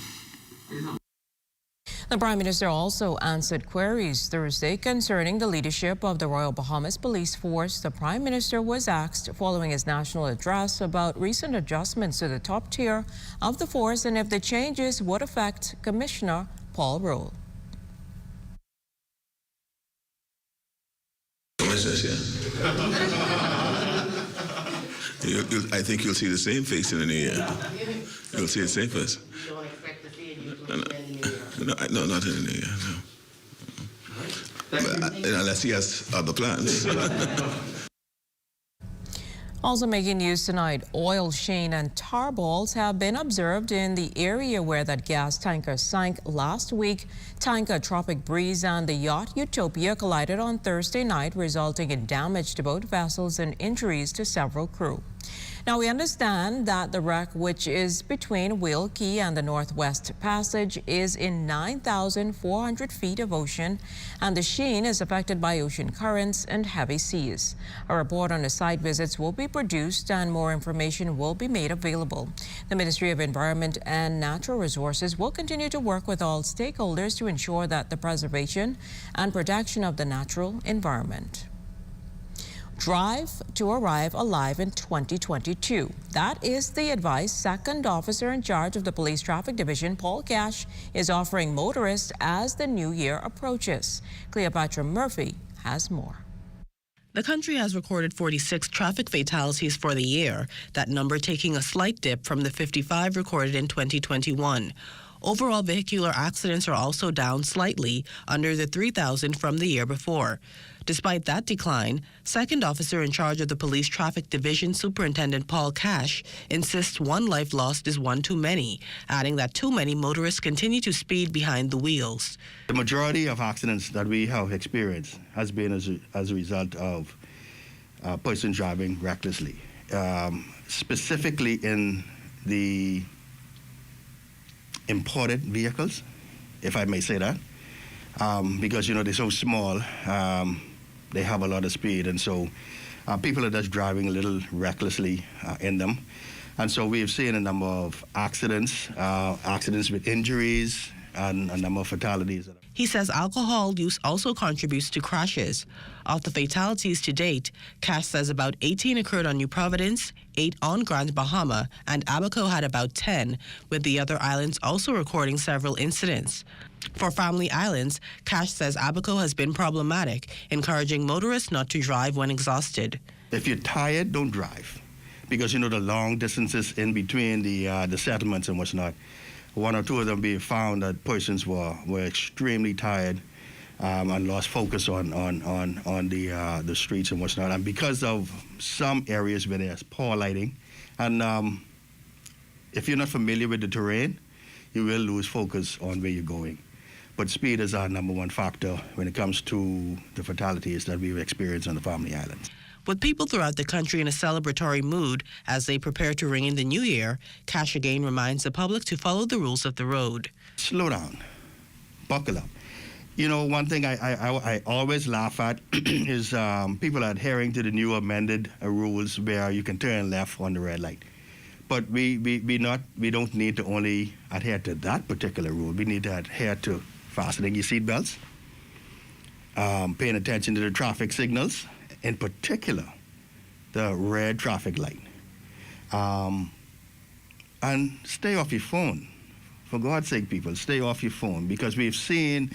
S12: The Prime Minister also answered queries Thursday concerning the leadership of the Royal Bahamas Police Force. The Prime Minister was asked following his national address about recent adjustments to the top tier of the force and if the changes would affect Commissioner Paul Roll.
S23: I think you'll see the same face in the new year. You'll see the same face. No, not in the new year, no. But, unless he has other plans.
S12: Also making news tonight, oil sheen and tar balls have been observed in the area where that gas tanker sank last week. Tanker Tropic Breeze and the yacht Utopia collided on Thursday night, resulting in damage to both vessels and injuries to several crew. Now, we understand that the wreck, which is between Whale Key and the Northwest Passage, is in 9,400 feet of ocean, and the Sheen is affected by ocean currents and heavy seas. A report on the site visits will be produced and more information will be made available. The Ministry of Environment and Natural Resources will continue to work with all stakeholders to ensure that the preservation and protection of the natural environment. Drive to arrive alive in 2022. That is the advice Second Officer in charge of the Police Traffic Division, Paul Cash, is offering motorists as the new year approaches. Cleopatra Murphy has more.
S3: The country has recorded 46 traffic fatalities for the year, that number taking a slight dip from the 55 recorded in 2021. Overall vehicular accidents are also down slightly, under the 3,000 from the year before. Despite that decline, Second Officer in charge of the Police Traffic Division, Superintendent Paul Cash, insists one life lost is one too many, adding that too many motorists continue to speed behind the wheels.
S4: The majority of accidents that we have experienced has been as a result of persons driving recklessly, specifically in the imported vehicles, if I may say that, because, they're so small, they have a lot of speed, and so people are just driving a little recklessly in them. And so we've seen a number of accidents with injuries, and a number of fatalities.
S3: He says alcohol use also contributes to crashes. Of the fatalities to date, Cash says about 18 occurred on New Providence, 8 on Grand Bahama, and Abaco had about 10, with the other islands also recording several incidents. For family islands, Cash says Abaco has been problematic, encouraging motorists not to drive when exhausted.
S4: If you're tired, don't drive, because the long distances in between the settlements and what's not. One or two of them being found that persons were extremely tired and lost focus on the streets and what's not. And because of some areas where there's poor lighting, and if you're not familiar with the terrain, you will lose focus on where you're going. But speed is our number one factor when it comes to the fatalities that we've experienced on the Family Islands.
S3: With people throughout the country in a celebratory mood as they prepare to ring in the new year, Cash again reminds the public to follow the rules of the road.
S4: Slow down. Buckle up. One thing I always laugh at is people adhering to the new amended rules where you can turn left on the red light. But we don't need to only adhere to that particular rule. We need to adhere to fastening your seatbelts, paying attention to the traffic signals, in particular, the red traffic light. And stay off your phone. For God's sake, people, stay off your phone, because we've seen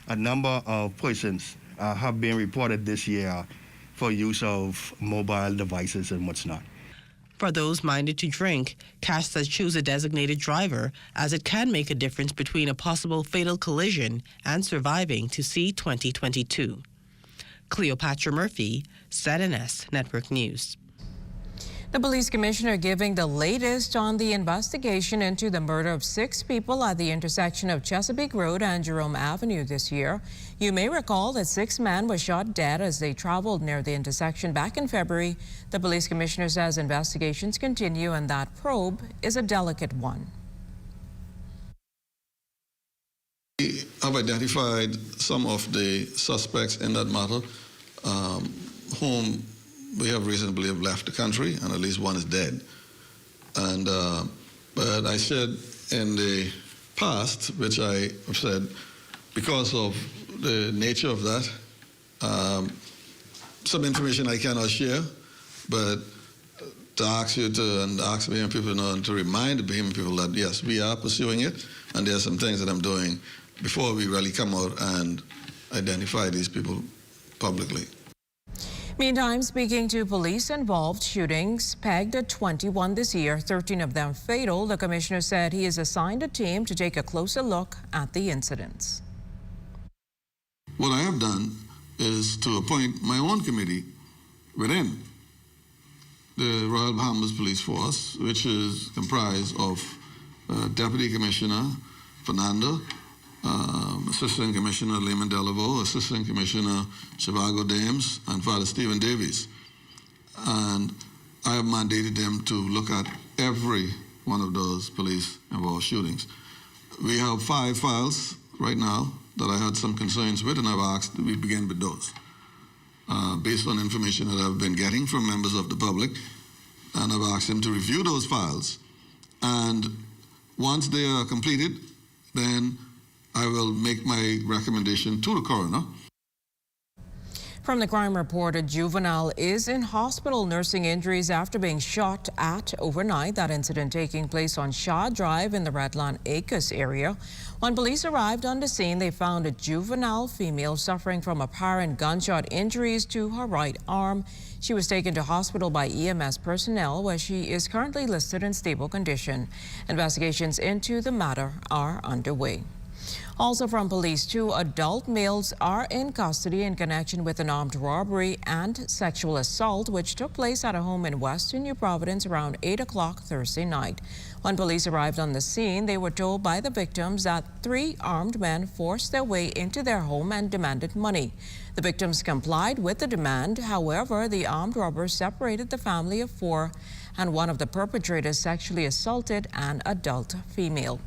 S4: a number of persons have been reported this year for use of mobile devices and what's not.
S3: For those minded to drink, Cash says choose a designated driver, as it can make a difference between a possible fatal collision and surviving to see 2022. Cleopatra Murphy, ZNS Network News.
S12: The police commissioner giving the latest on the investigation into the murder of 6 people at the intersection of Chesapeake Road and Jerome Avenue this year. You may recall that 6 men were shot dead as they traveled near the intersection back in February. The police commissioner says investigations continue and that probe is a delicate one.
S23: We have identified some of the suspects in that matter, whom we have reason to believe have left the country, and at least one is dead. And but I said in the past, which I have said, because of the nature of that, some information I cannot share, but to ask you to, and ask Bahamian people to know, and to remind the Bahamian people that yes, we are pursuing it, and there are some things that I'm doing before we really come out and identify these people publicly.
S12: Meantime, speaking to police-involved shootings pegged at 21 this year, 13 of them fatal, the commissioner said he has assigned a team to take a closer look at the incidents.
S23: What I have done is to appoint my own committee within the Royal Bahamas Police Force, which is comprised of Deputy Commissioner Fernando, Assistant Commissioner Lehman Delavo, Assistant Commissioner Chivago Dames, and Father Stephen Davies. And I have mandated them to look at every one of those police-involved shootings. We have 5 files right now that I had some concerns with, and I've asked that we begin with those. Based on information that I've been getting from members of the public, and I've asked them to review those files. And once they are completed, then I will make my recommendation to the coroner.
S12: From the crime report, a juvenile is in hospital nursing injuries after being shot at overnight. That incident taking place on Shaw Drive in the Redland Acres area. When police arrived on the scene, they found a juvenile female suffering from apparent gunshot injuries to her right arm. She was taken to hospital by EMS personnel, where she is currently listed in stable condition. Investigations into the matter are underway. Also from police, 2 adult males are in custody in connection with an armed robbery and sexual assault, which took place at a home in Western New Providence around 8 o'clock Thursday night. When police arrived on the scene, they were told by the victims that 3 armed men forced their way into their home and demanded money. The victims complied with the demand. However, the armed robbers separated the family of 4, and one of the perpetrators sexually assaulted an adult female.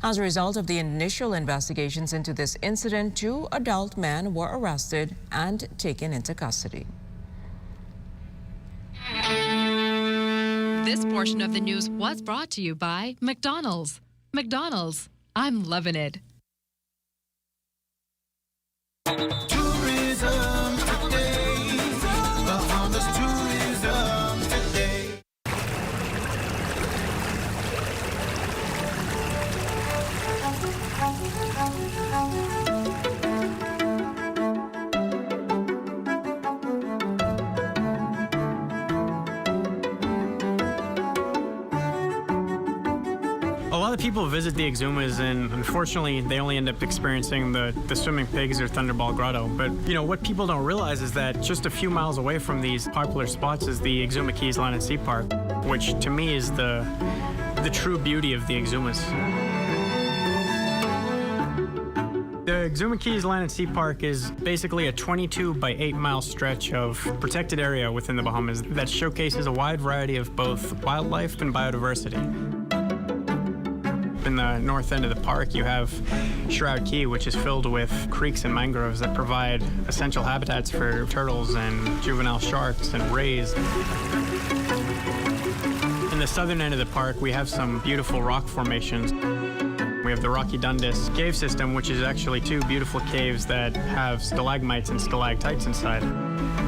S12: As a result of the initial investigations into this incident, 2 adult men were arrested and taken into custody.
S7: This portion of the news was brought to you by McDonald's. McDonald's, I'm loving it.
S8: Tourism today. Bahamas tourism today.
S10: A lot of people visit the Exumas, and unfortunately they only end up experiencing the swimming pigs or Thunderball Grotto. But you know what people don't realize is that just a few miles away from these popular spots is the Exuma Keys Land and Sea Park, which to me is the true beauty of the Exumas. The Exuma Keys Land and Sea Park is basically a 22 by 8 mile stretch of protected area within the Bahamas that showcases a wide variety of both wildlife and biodiversity. In the north end of the park, you have Shroud Key, which is filled with creeks and mangroves that provide essential habitats for turtles and juvenile sharks and rays. In the southern end of the park, we have some beautiful rock formations. We have the Rocky Dundas cave system, which is actually 2 beautiful caves that have stalagmites and stalactites inside.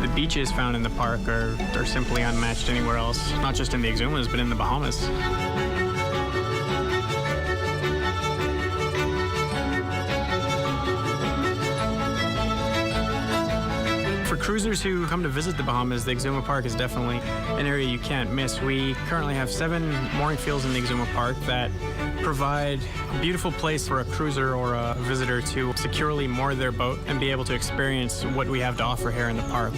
S10: The beaches found in the park are simply unmatched anywhere else, not just in the Exumas, but in the Bahamas. For cruisers who come to visit the Bahamas, the Exuma Park is definitely an area you can't miss. We currently have 7 mooring fields in the Exuma Park that provide a beautiful place for a cruiser or a visitor to securely moor their boat and be able to experience what we have to offer here in the park.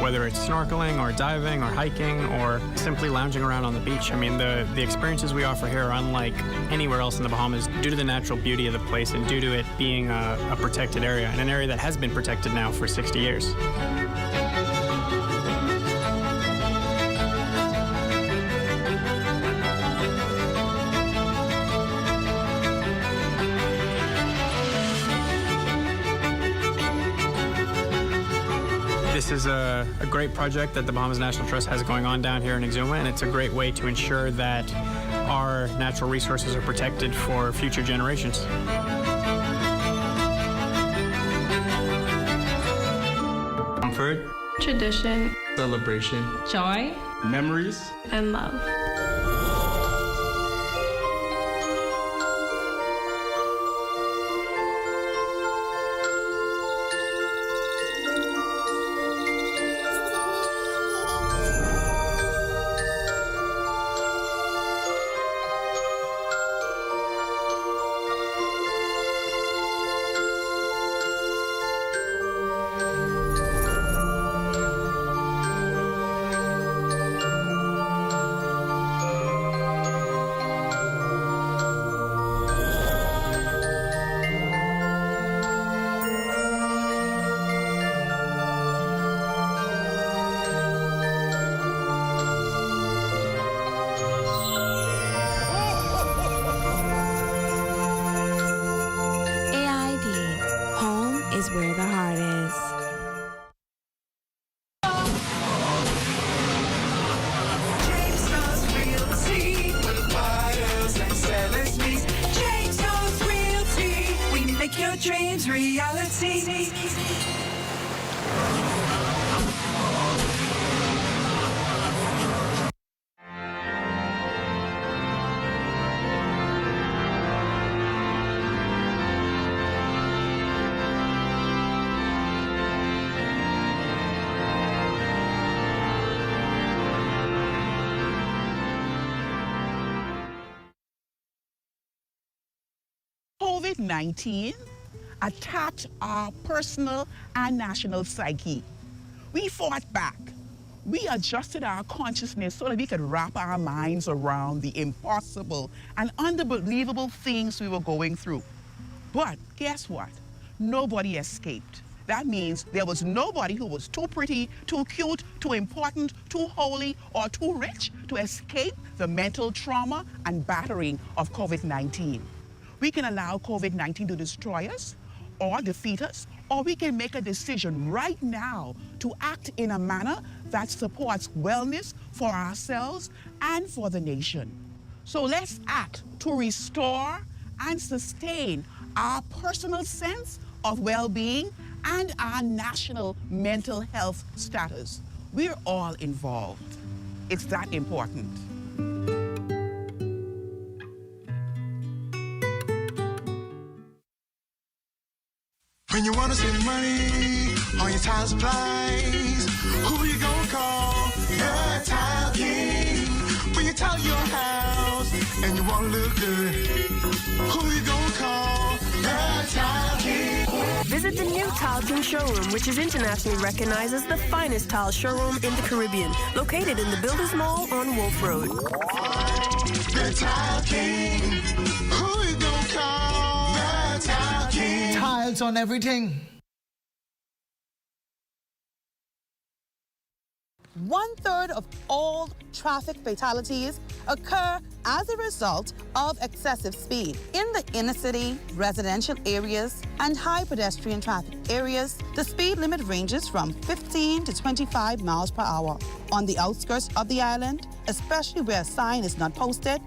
S10: Whether it's snorkeling or diving or hiking or simply lounging around on the beach. I mean, the experiences we offer here are unlike anywhere else in the Bahamas due to the natural beauty of the place and due to it being a protected area, and an area that has been protected now for 60 years. This is a great project that the Bahamas National Trust has going on down here in Exuma, and it's a great way to ensure that our natural resources are protected for future generations.
S11: Comfort,
S15: tradition,
S11: celebration,
S15: joy,
S11: memories,
S15: and love. is where the heart is.
S8: Your dreams reality.
S16: COVID-19 attacked our personal and national psyche. We fought back. We adjusted our consciousness so that we could wrap our minds around the impossible and unbelievable things we were going through. But guess what? Nobody escaped. That means there was nobody who was too pretty, too cute, too important, too holy, or too rich to escape the mental trauma and battering of COVID-19. We can allow COVID-19 to destroy us, or defeat us, or we can make a decision right now to act in a manner that supports wellness for ourselves and for the nation. So let's act to restore and sustain our personal sense of well-being and our national mental health status. We're all involved. It's that important.
S8: When you wanna save money on your tile supplies, who you gonna call? The Tile King. When you tile your house and you wanna look good, who you gonna call? The Tile King.
S22: Visit the new Tile King showroom, which is internationally recognized as the finest tile showroom in the Caribbean, located in the Builders Mall on Wolf Road.
S8: The Tile King. Who you gonna call? The Tile King.
S20: Tiles on everything.
S24: 1/3 of all traffic fatalities occur as a result of excessive speed. In the inner city, residential areas, and high pedestrian traffic areas, the speed limit ranges from 15 to 25 miles per hour. On the outskirts of the island, especially where a sign is not posted,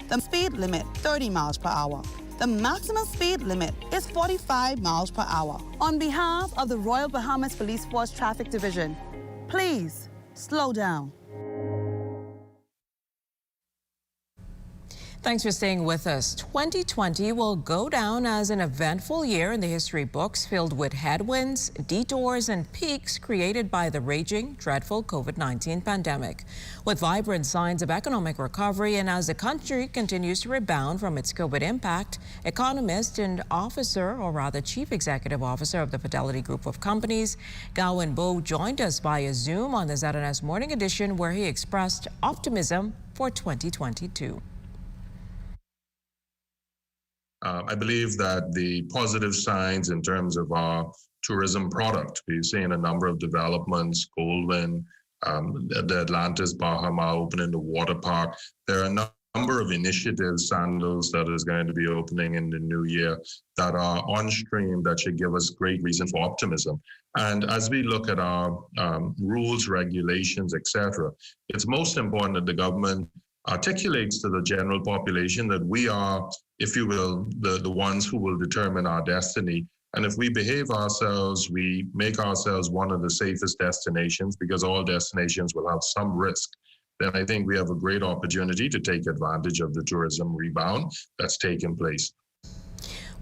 S24: the speed limit 30 miles per hour. The maximum speed limit is 45 miles per hour. On behalf of the Royal Bahamas Police Force Traffic Division, please slow down.
S12: Thanks for staying with us. 2020 will go down as an eventful year in the history books, filled with headwinds, detours, and peaks created by the raging, dreadful COVID-19 pandemic. With vibrant signs of economic recovery and as the country continues to rebound from its COVID impact, economist and Chief Executive Officer of the Fidelity Group of Companies, Gowan Bowe, joined us via Zoom on the ZNS Morning Edition, where he expressed optimism for 2022.
S25: I believe that the positive signs in terms of our tourism product, we've seen a number of developments, Goldwyn, the Atlantis Bahama opening the water park. There are a number of initiatives, Sandals, that is going to be opening in the new year that are on stream that should give us great reason for optimism. And as we look at our rules, regulations, etc., it's most important that the government articulates to the general population that we are, if you will, the ones who will determine our destiny. And if we behave ourselves, we make ourselves one of the safest destinations, because all destinations will have some risk, then I think we have a great opportunity to take advantage of the tourism rebound that's taken place.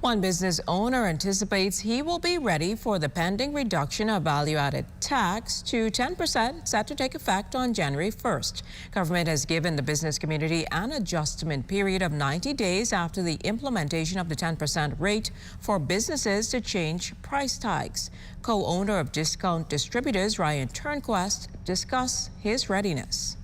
S12: One business owner anticipates he will be ready for the pending reduction of value-added tax to 10% set to take effect on January 1st. Government has given the business community an adjustment period of 90 days after the implementation of the 10% rate for businesses to change price tags. Co-owner of Discount Distributors, Ryan Turnquest, discussed his readiness.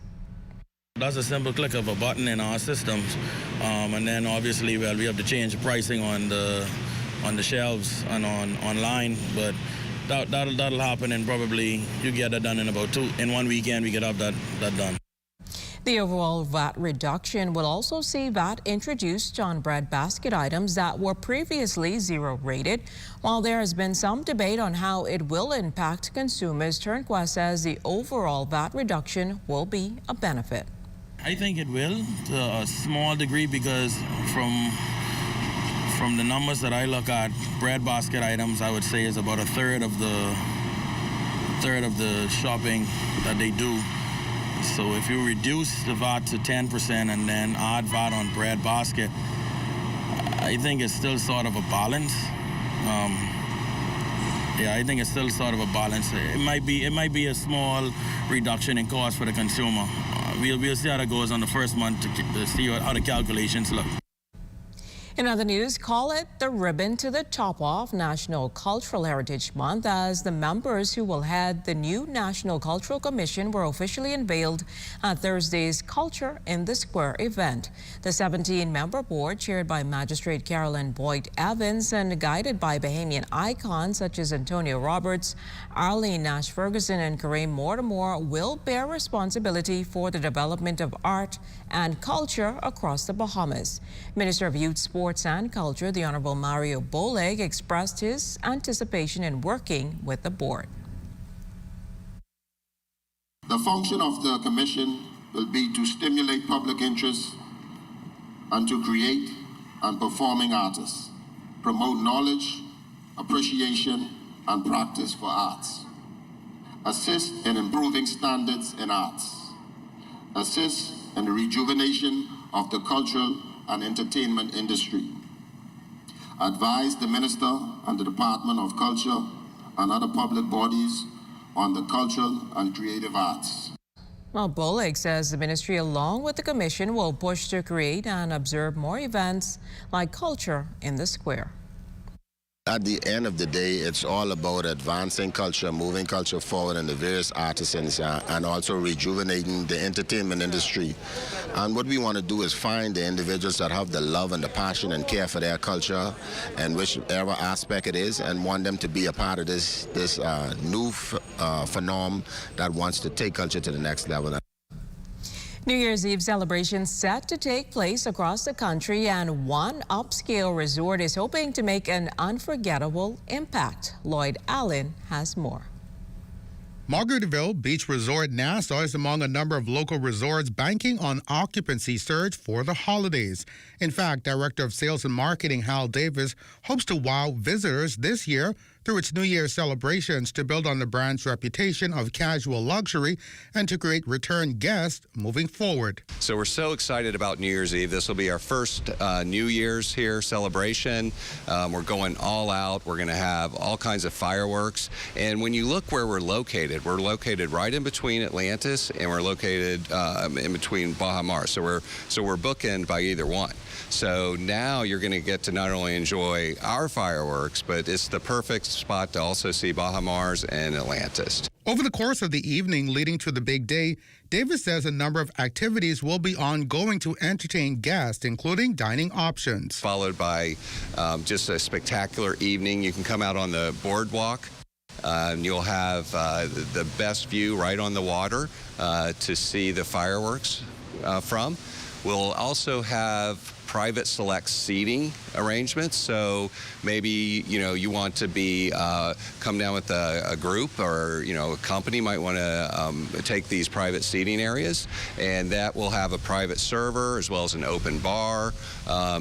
S26: That's a simple click of a button in our systems, and then obviously, well, we have to change the pricing on the shelves and online. But that'll happen, and probably you get that done in about in 1 weekend. We could have that done.
S12: The overall VAT reduction will also see VAT introduced on bread basket items that were previously zero rated. While there has been some debate on how it will impact consumers, Turnquest says the overall VAT reduction will be a benefit.
S26: I think it will to a small degree because from the numbers that I look at, bread basket items I would say is about a third of the shopping that they do. So if you reduce the VAT to 10% and then add VAT on bread basket, I think it's still sort of a balance. I think it's still sort of a balance. It might be a small reduction in cost for the consumer. We'll see how that goes on the first month to see how the calculations look.
S12: In other news, call it the ribbon to the top of National Cultural Heritage Month as the members who will head the new National Cultural Commission were officially unveiled at Thursday's Culture in the Square event. The 17-member board, chaired by Magistrate Carolyn Boyd Evans and guided by Bahamian icons such as Antonio Roberts, Arlene Nash Ferguson, and Kareem Mortimer, will bear responsibility for the development of art and culture across the Bahamas. Minister of Youth, Sports and Culture, the Honorable Mario Boleg, expressed his anticipation in working with the board.
S1: The function of the commission will be to stimulate public interest and to create and performing artists, promote knowledge, appreciation, and practice for arts, assist in improving standards in arts, assist in the rejuvenation of the cultural and entertainment industry, advise the Minister and the Department of Culture and other public bodies on the cultural and creative arts.
S12: Well, Boleg says the ministry, along with the commission, will push to create and observe more events like Culture in the Square.
S2: At the end of the day, it's all about advancing culture, moving culture forward in the various artisans, and also rejuvenating the entertainment industry. And what we want to do is find the individuals that have the love and the passion and care for their culture, and whichever aspect it is, and want them to be a part of this new phenomenon that wants to take culture to the next level.
S12: New Year's Eve celebrations set to take place across the country, and one upscale resort is hoping to make an unforgettable impact. Lloyd Allen has more.
S9: Margaritaville Beach Resort Nassau is among a number of local resorts banking on occupancy surge for the holidays. In fact, Director of Sales and Marketing Hal Davis hopes to wow visitors this year through its New Year's celebrations to build on the brand's reputation of casual luxury and to create return guests moving forward.
S13: So we're so excited about New Year's Eve. This will be our first New Year's here celebration. We're going all out. We're going to have all kinds of fireworks. And when you look where we're located right in between Atlantis and we're located in between Baja Mar. So we're bookend by either one. So now you're going to get to not only enjoy our fireworks, but it's the perfect spot to also see Baja Mars and Atlantis.
S9: Over the course of the evening leading to the big day, Davis says a number of activities will be ongoing to entertain guests, including dining options.
S13: Followed by just a spectacular evening. You can come out on the boardwalk. You'll have the best view right on the water to see the fireworks from. We'll also have private select seating arrangements. So maybe, you want to come down with a group or, a company might want to take these private seating areas, and that will have a private server as well as an open bar.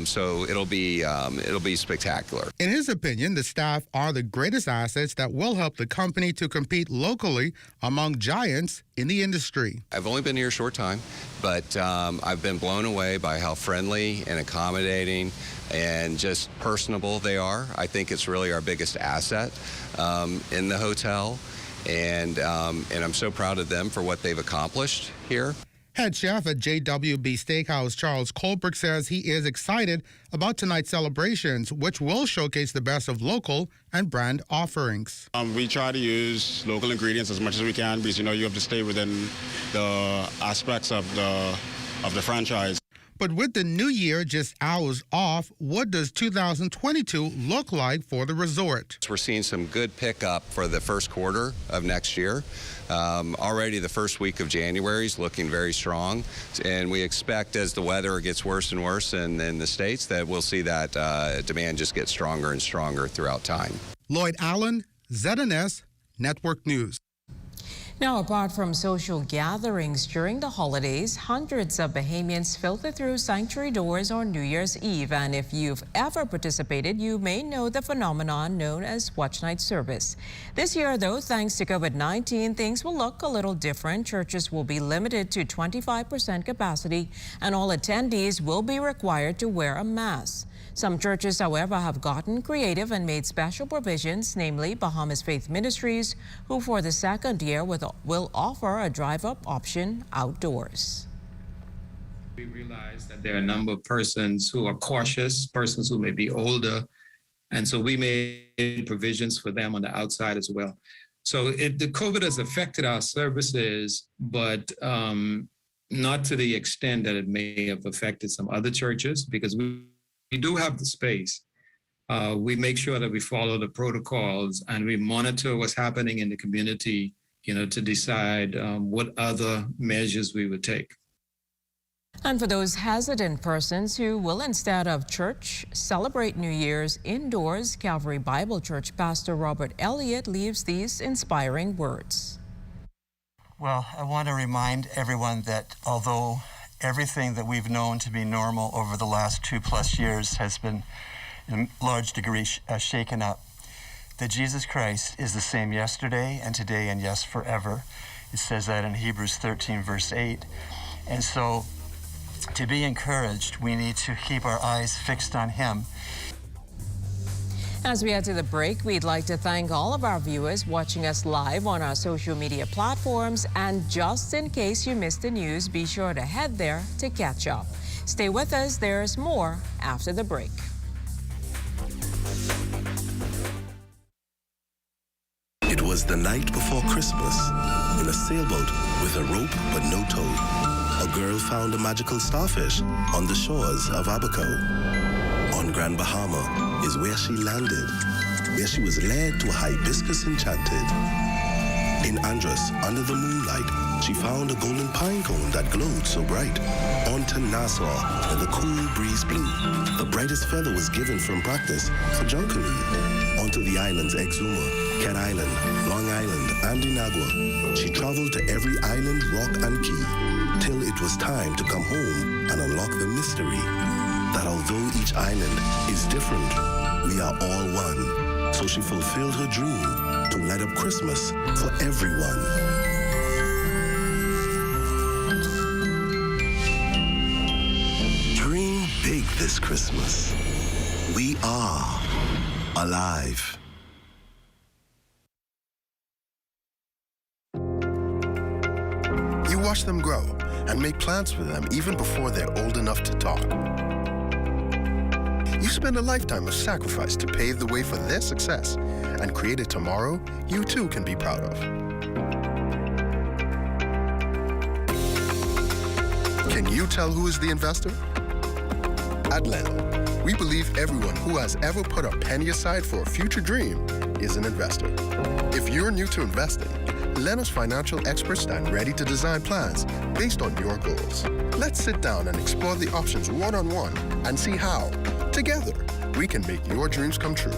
S13: So it'll be spectacular.
S9: In his opinion, the staff are the greatest assets that will help the company to compete locally among giants in the industry.
S13: I've only been here a short time, but I've been blown away by how friendly and accommodating and just personable they are. I think it's really our biggest asset in the hotel, and I'm so proud of them for what they've accomplished here.
S9: Head chef at JWB Steakhouse, Charles Colbert, says he is excited about tonight's celebrations, which will showcase the best of local and brand offerings.
S14: We try to use local ingredients as much as we can because, you have to stay within the aspects of the franchise.
S9: But with the new year just hours off, what does 2022 look like for the resort?
S13: We're seeing some good pickup for the first quarter of next year. Already the first week of January is looking very strong, and we expect as the weather gets worse and worse in the States that we'll see that demand just get stronger and stronger throughout time.
S9: Lloyd Allen, ZNS Network News.
S12: Now, apart from social gatherings during the holidays, hundreds of Bahamians filter through sanctuary doors on New Year's Eve. And if you've ever participated, you may know the phenomenon known as Watch Night Service. This year, though, thanks to COVID-19, things will look a little different. Churches will be limited to 25% capacity, and all attendees will be required to wear a mask. Some churches, however, have gotten creative and made special provisions, namely Bahamas Faith Ministries, who for the second year will offer a drive-up option outdoors.
S5: We realize that there are a number of persons who are cautious, persons who may be older, and so we made provisions for them on the outside as well. So the COVID has affected our services, but not to the extent that it may have affected some other churches, because we do have the space. We make sure that we follow the protocols and we monitor what's happening in the community, to decide what other measures we would take.
S12: And for those hesitant persons who will, instead of church, celebrate New Year's indoors, Calvary Bible Church Pastor Robert Elliott leaves these inspiring words.
S6: Well, I want to remind everyone that although everything that we've known to be normal over the last 2+ years has been in large degree shaken up, that Jesus Christ is the same yesterday and today and yes, forever. It says that in Hebrews 13, verse 8. And so to be encouraged, we need to keep our eyes fixed on Him.
S12: As we head to the break, we'd like to thank all of our viewers watching us live on our social media platforms. And just in case you missed the news, be sure to head there to catch up. Stay with us. There's more after the break.
S15: It was the night before Christmas. In a sailboat with a rope but no tow, a girl found a magical starfish on the shores of Abaco. On Grand Bahama is where she landed, where she was led to a hibiscus enchanted. In Andros, under the moonlight, she found a golden pine cone that glowed so bright. On to Nassau, where the cool breeze blew. The brightest feather was given from practice for Junkanoo. On to the islands Exuma, Cat Island, Long Island, and Inagua. She traveled to every island, rock, and key, till it was time to come home and unlock the mystery. That although each island is different, we are all one. So she fulfilled her dream to light up Christmas for everyone. Dream big this Christmas. We are alive.
S18: You watch them grow and make plans for them even before they're old enough to talk. You spend a lifetime of sacrifice to pave the way for their success and create a tomorrow you too can be proud of. Can you tell who is the investor? At Leno, we believe everyone who has ever put a penny aside for a future dream is an investor. If you're new to investing, Leno's financial experts stand ready to design plans based on your goals. Let's sit down and explore the options one-on-one and see how, together, we can make your dreams come true.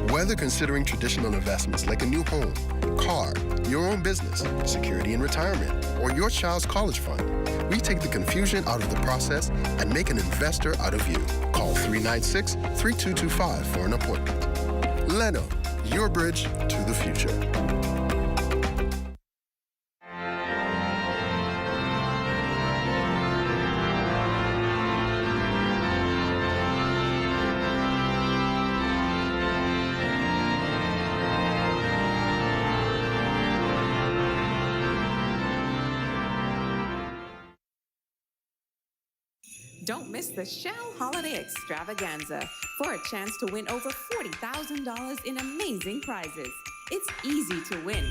S18: Whether considering traditional investments like a new home, car, your own business, security in retirement, or your child's college fund, we take the confusion out of the process and make an investor out of you. Call 396-3225 for an appointment. Leno, your bridge to the future.
S19: Don't miss the Shell Holiday Extravaganza for a chance to win over $40,000 in amazing prizes. It's easy to win.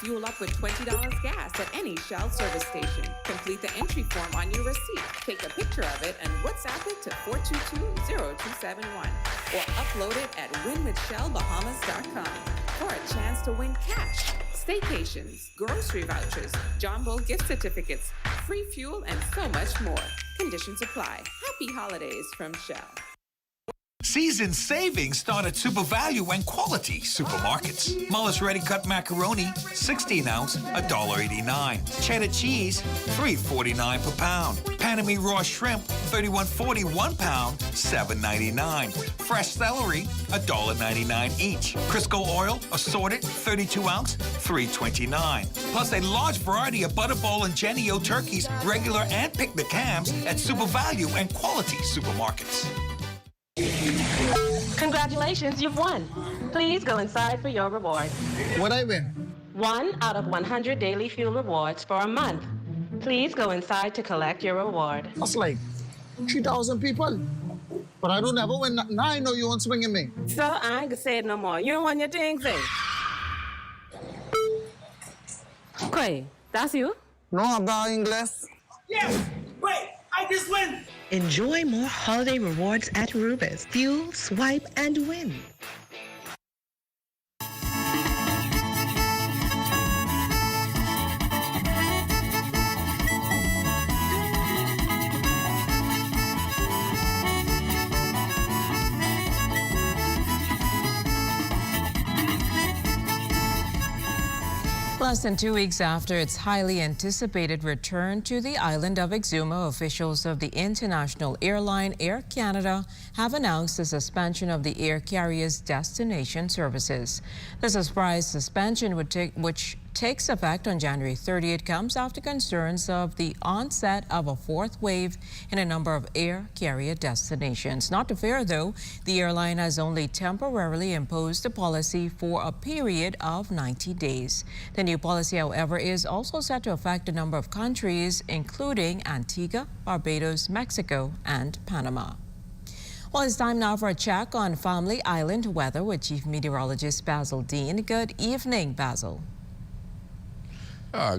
S19: fuel up with $20 gas at any Shell service station. Complete the entry form on your receipt. Take a picture of it and WhatsApp it to 422-0271 or upload it at winwithshellbahamas.com for a chance to win cash, staycations, grocery vouchers, jumbo gift certificates, free fuel, and so much more. Conditions apply. Happy holidays from Shell.
S3: Season savings start at Super Value and Quality Supermarkets. Mullis Ready Cut Macaroni, 16 ounce, $1.89. Cheddar cheese, $3.49 per pound. Panami Raw Shrimp, $31.40 1 pound, $7.99. Fresh celery, $1.99 each. Crisco oil, assorted, 32 ounce, $3.29. Plus a large variety of Butterball and Jennie-O turkeys, regular and picnic hams at Super Value and Quality Supermarkets.
S4: Congratulations, you've won. Please go inside for your reward.
S20: What I win?
S4: 1 out of 100 daily fuel rewards for a month. Please go inside to collect your reward.
S20: That's like 3,000 people. But I don't ever win. Now I know you won't swing at me.
S4: So I ain't gonna say it no more. You don't want your thing say. Quay, that's you?
S20: No, about English.
S4: Yes! Wait, I just win!
S7: Enjoy more holiday rewards at Rubis. Fuel, swipe, and win.
S12: Less than 2 weeks after its highly anticipated return to the island of Exuma, officials of the international airline Air Canada have announced the suspension of the air carrier's destination services. The surprise suspension which takes effect on January 30th comes after concerns of the onset of a fourth wave in a number of air carrier destinations. Not to fear, though, the airline has only temporarily imposed a policy for a period of 90 days. The new policy, however, is also set to affect a number of countries, including Antigua, Barbados, Mexico, and Panama. Well, it's time now for a check on Family Island weather with Chief Meteorologist Basil Dean. Good evening, Basil.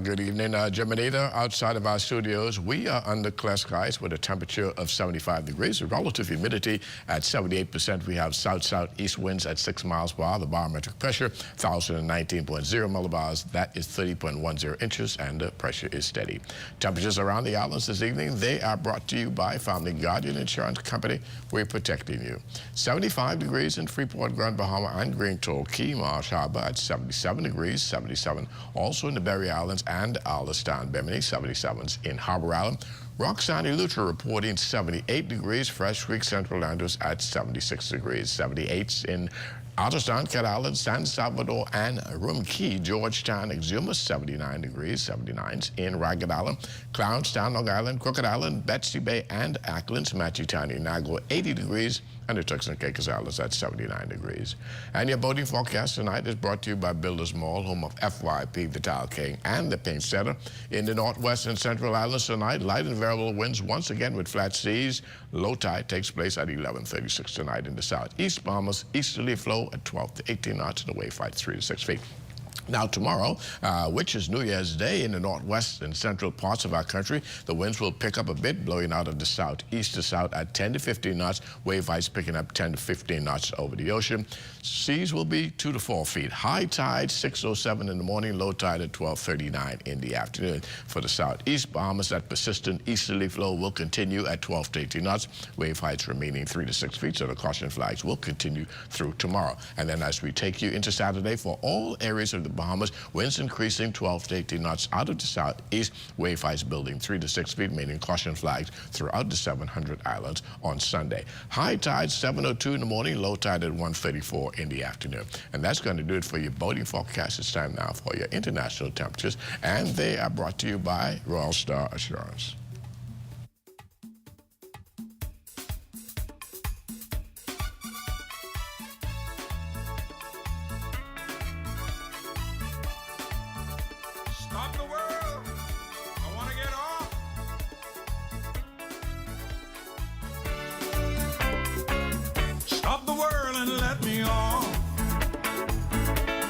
S17: Good evening, Geminita. Outside of our studios, we are under clear skies with a temperature of 75 degrees, with relative humidity at 78%. We have south-southeast winds at 6 miles per hour. The barometric pressure, 1,019.0 millibars. That is 30.10 inches, and the pressure is steady. Temperatures around the islands this evening, they are brought to you by Family Guardian Insurance Company. We're protecting you. 75 degrees in Freeport, Grand Bahama, and Green Toll Key, Marsh Harbor at 77 degrees, 77 also in the Berry Islands and Alderstown, Bimini, 77s in Harbor Island. Rock Sandy Lutra reporting 78 degrees. Fresh Creek, Central Landers at 76 degrees. 78s in Alderstown, Cat Island, San Salvador, and Rum Key, Georgetown, Exuma, 79 degrees. 79s in Ragged Island, Clownstown, Long Island, Crooked Island, Betsy Bay, and Acklands, Matchitani, Nago, 80 degrees. And the Turks and Caicos Islands at 79 degrees. And your boating forecast tonight is brought to you by Builders Mall, home of FYP, the Tile King, and the Paint Center. In the Northwest and Central Islands tonight, light and variable winds once again with flat seas. Low tide takes place at 11:36 tonight in the southeast Bahamas. Easterly flow at 12 to 18 knots and the wave height 3 to 6 feet. Now tomorrow, which is New Year's Day in the northwest and central parts of our country, the winds will pick up a bit, blowing out of the southeast to south at 10 to 15 knots. Wave heights picking up 10 to 15 knots over the ocean. Seas will be 2 to 4 feet. High tide 6:07 in the morning, low tide at 12:39 in the afternoon. For the southeast Bahamas, that persistent easterly flow will continue at 12 to 18 knots. Wave heights remaining 3 to 6 feet, so the caution flags will continue through tomorrow. And then as we take you into Saturday, for all areas of the Bahamas, winds increasing 12 to 18 knots out of the southeast. Wave heights building 3 to 6 feet, meaning caution flags throughout the 700 islands on Sunday. High tide 7:02 in the morning, low tide at 1:34 in the afternoon. And that's going to do it for your boating forecast. It's time now for your international temperatures, and they are brought to you by Royal Star Assurance.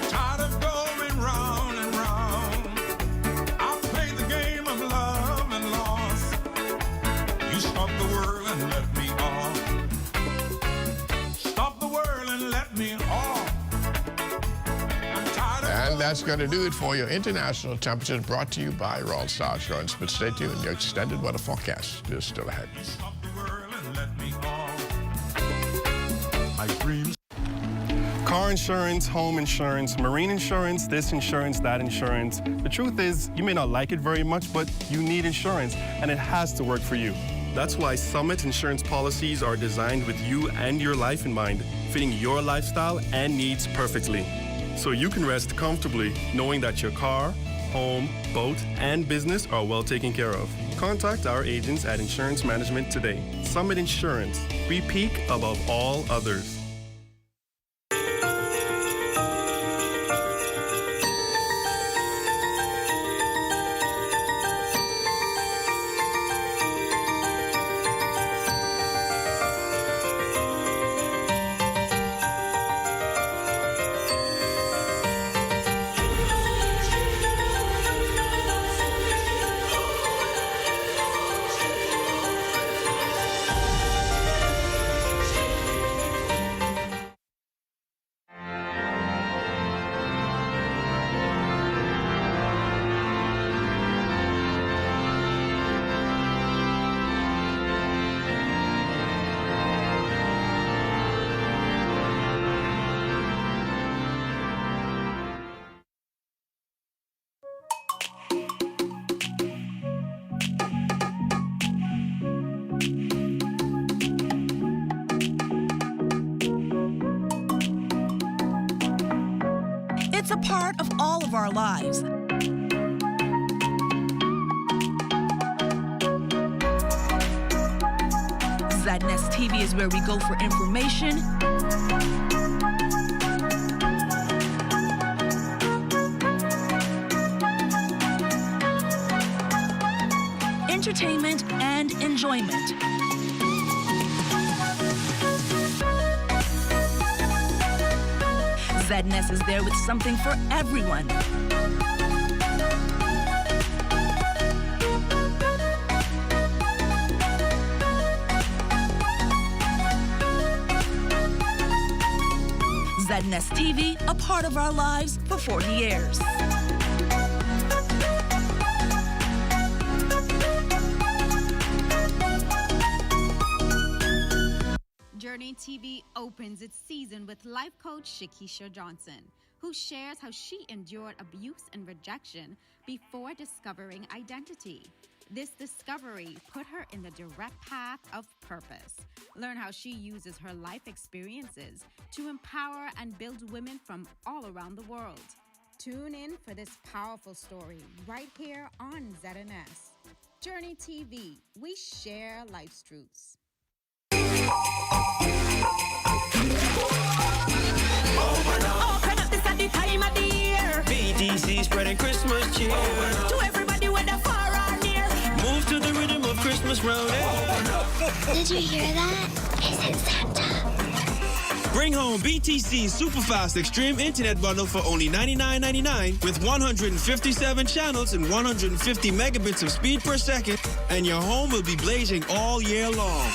S8: Tired of going round and round.
S17: And that's going to do it for your international temperatures, brought to you by Royal Star Insurance. But stay tuned, your extended weather forecast is still ahead.
S10: Car insurance, home insurance, marine insurance, this insurance, that insurance. The truth is, you may not like it very much, but you need insurance, and it has to work for you. That's why Summit insurance policies are designed with you and your life in mind, fitting your lifestyle and needs perfectly. So you can rest comfortably knowing that your car, home, boat, and business are well taken care of. Contact our agents at Insurance Management today. Summit Insurance. We peak above all others.
S24: It's a part of all of our lives. ZNest TV is where we go for information, entertainment, and enjoyment. ZNest is there with something for everyone. ZNest TV, a part of our lives for 40 years.
S11: Journey TV opens its season with life coach Shakisha Johnson, who shares how she endured abuse and rejection before discovering identity. This discovery put her in the direct path of purpose. Learn how she uses her life experiences to empower and build women from all around the world. Tune in for this powerful story right here on ZNS. Journey TV, we share life's truths.
S8: Open up, this at the time of the year. BTC spreading Christmas cheer. To everybody whether far or near. Move to the rhythm of Christmas round.
S16: Did you hear that? Is it Santa?
S8: Bring home BTC Superfast Extreme Internet Bundle for only $99.99 with 157 channels and 150 megabits of speed per second, and your home will be blazing all year long.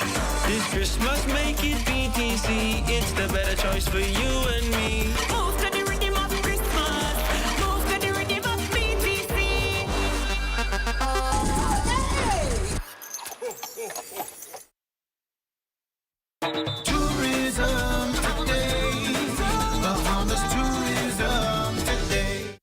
S8: This Christmas, make it BTC. It's the better choice for you and me. Move to the rhythm of Christmas. Move to the rhythm of BTC. Tourism today. Bahamas tourism today.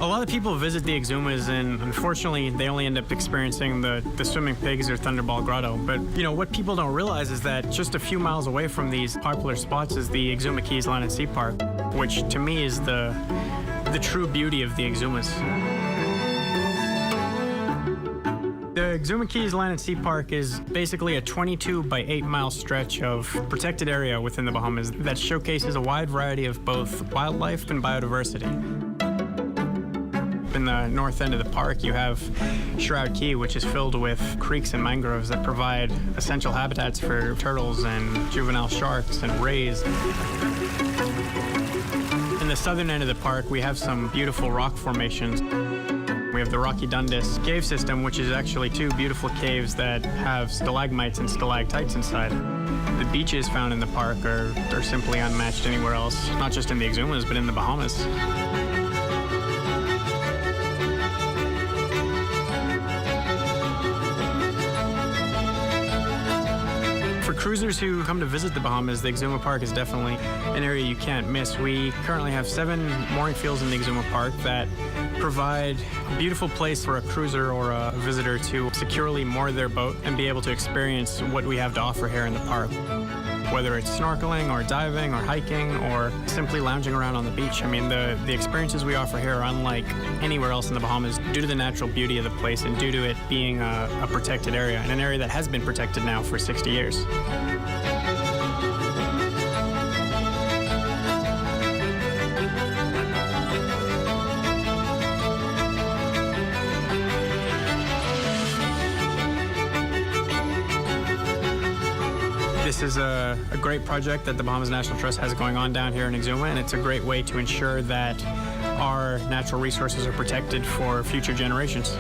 S21: A lot of people visit the Exumas, and unfortunately, they only end up experiencing the swimming pigs or Thunderball Grotto. But, you know, what people don't realize is that just a few miles away from these popular spots is the Exuma Keys Land and Sea Park, which to me is the true beauty of the Exumas. The Exuma Keys Land and Sea Park is basically a 22 by 8 mile stretch of protected area within the Bahamas that showcases a wide variety of both wildlife and biodiversity. Up in the north end of the park, you have Shroud Key, which is filled with creeks and mangroves that provide essential habitats for turtles and juvenile sharks and rays. In the southern end of the park, we have some beautiful rock formations. We have the Rocky Dundas cave system, which is actually two beautiful caves that have stalagmites and stalactites inside. The beaches found in the park are simply unmatched anywhere else, not just in the Exumas, but in the Bahamas. For cruisers who come to visit the Bahamas, the Exuma Park is definitely an area you can't miss. We currently have 7 mooring fields in the Exuma Park that provide a beautiful place for a cruiser or a visitor to securely moor their boat and be able to experience what we have to offer here in the park. Whether it's snorkeling or diving or hiking or simply lounging around on the beach, I mean, the experiences we offer here are unlike anywhere else in the Bahamas due to the natural beauty of the place and due to it being a protected area, and an area that has been protected now for 60 years. This is a great project that the Bahamas National Trust has going on down here in Exuma, and it's a great way to ensure that our natural resources are protected for future generations.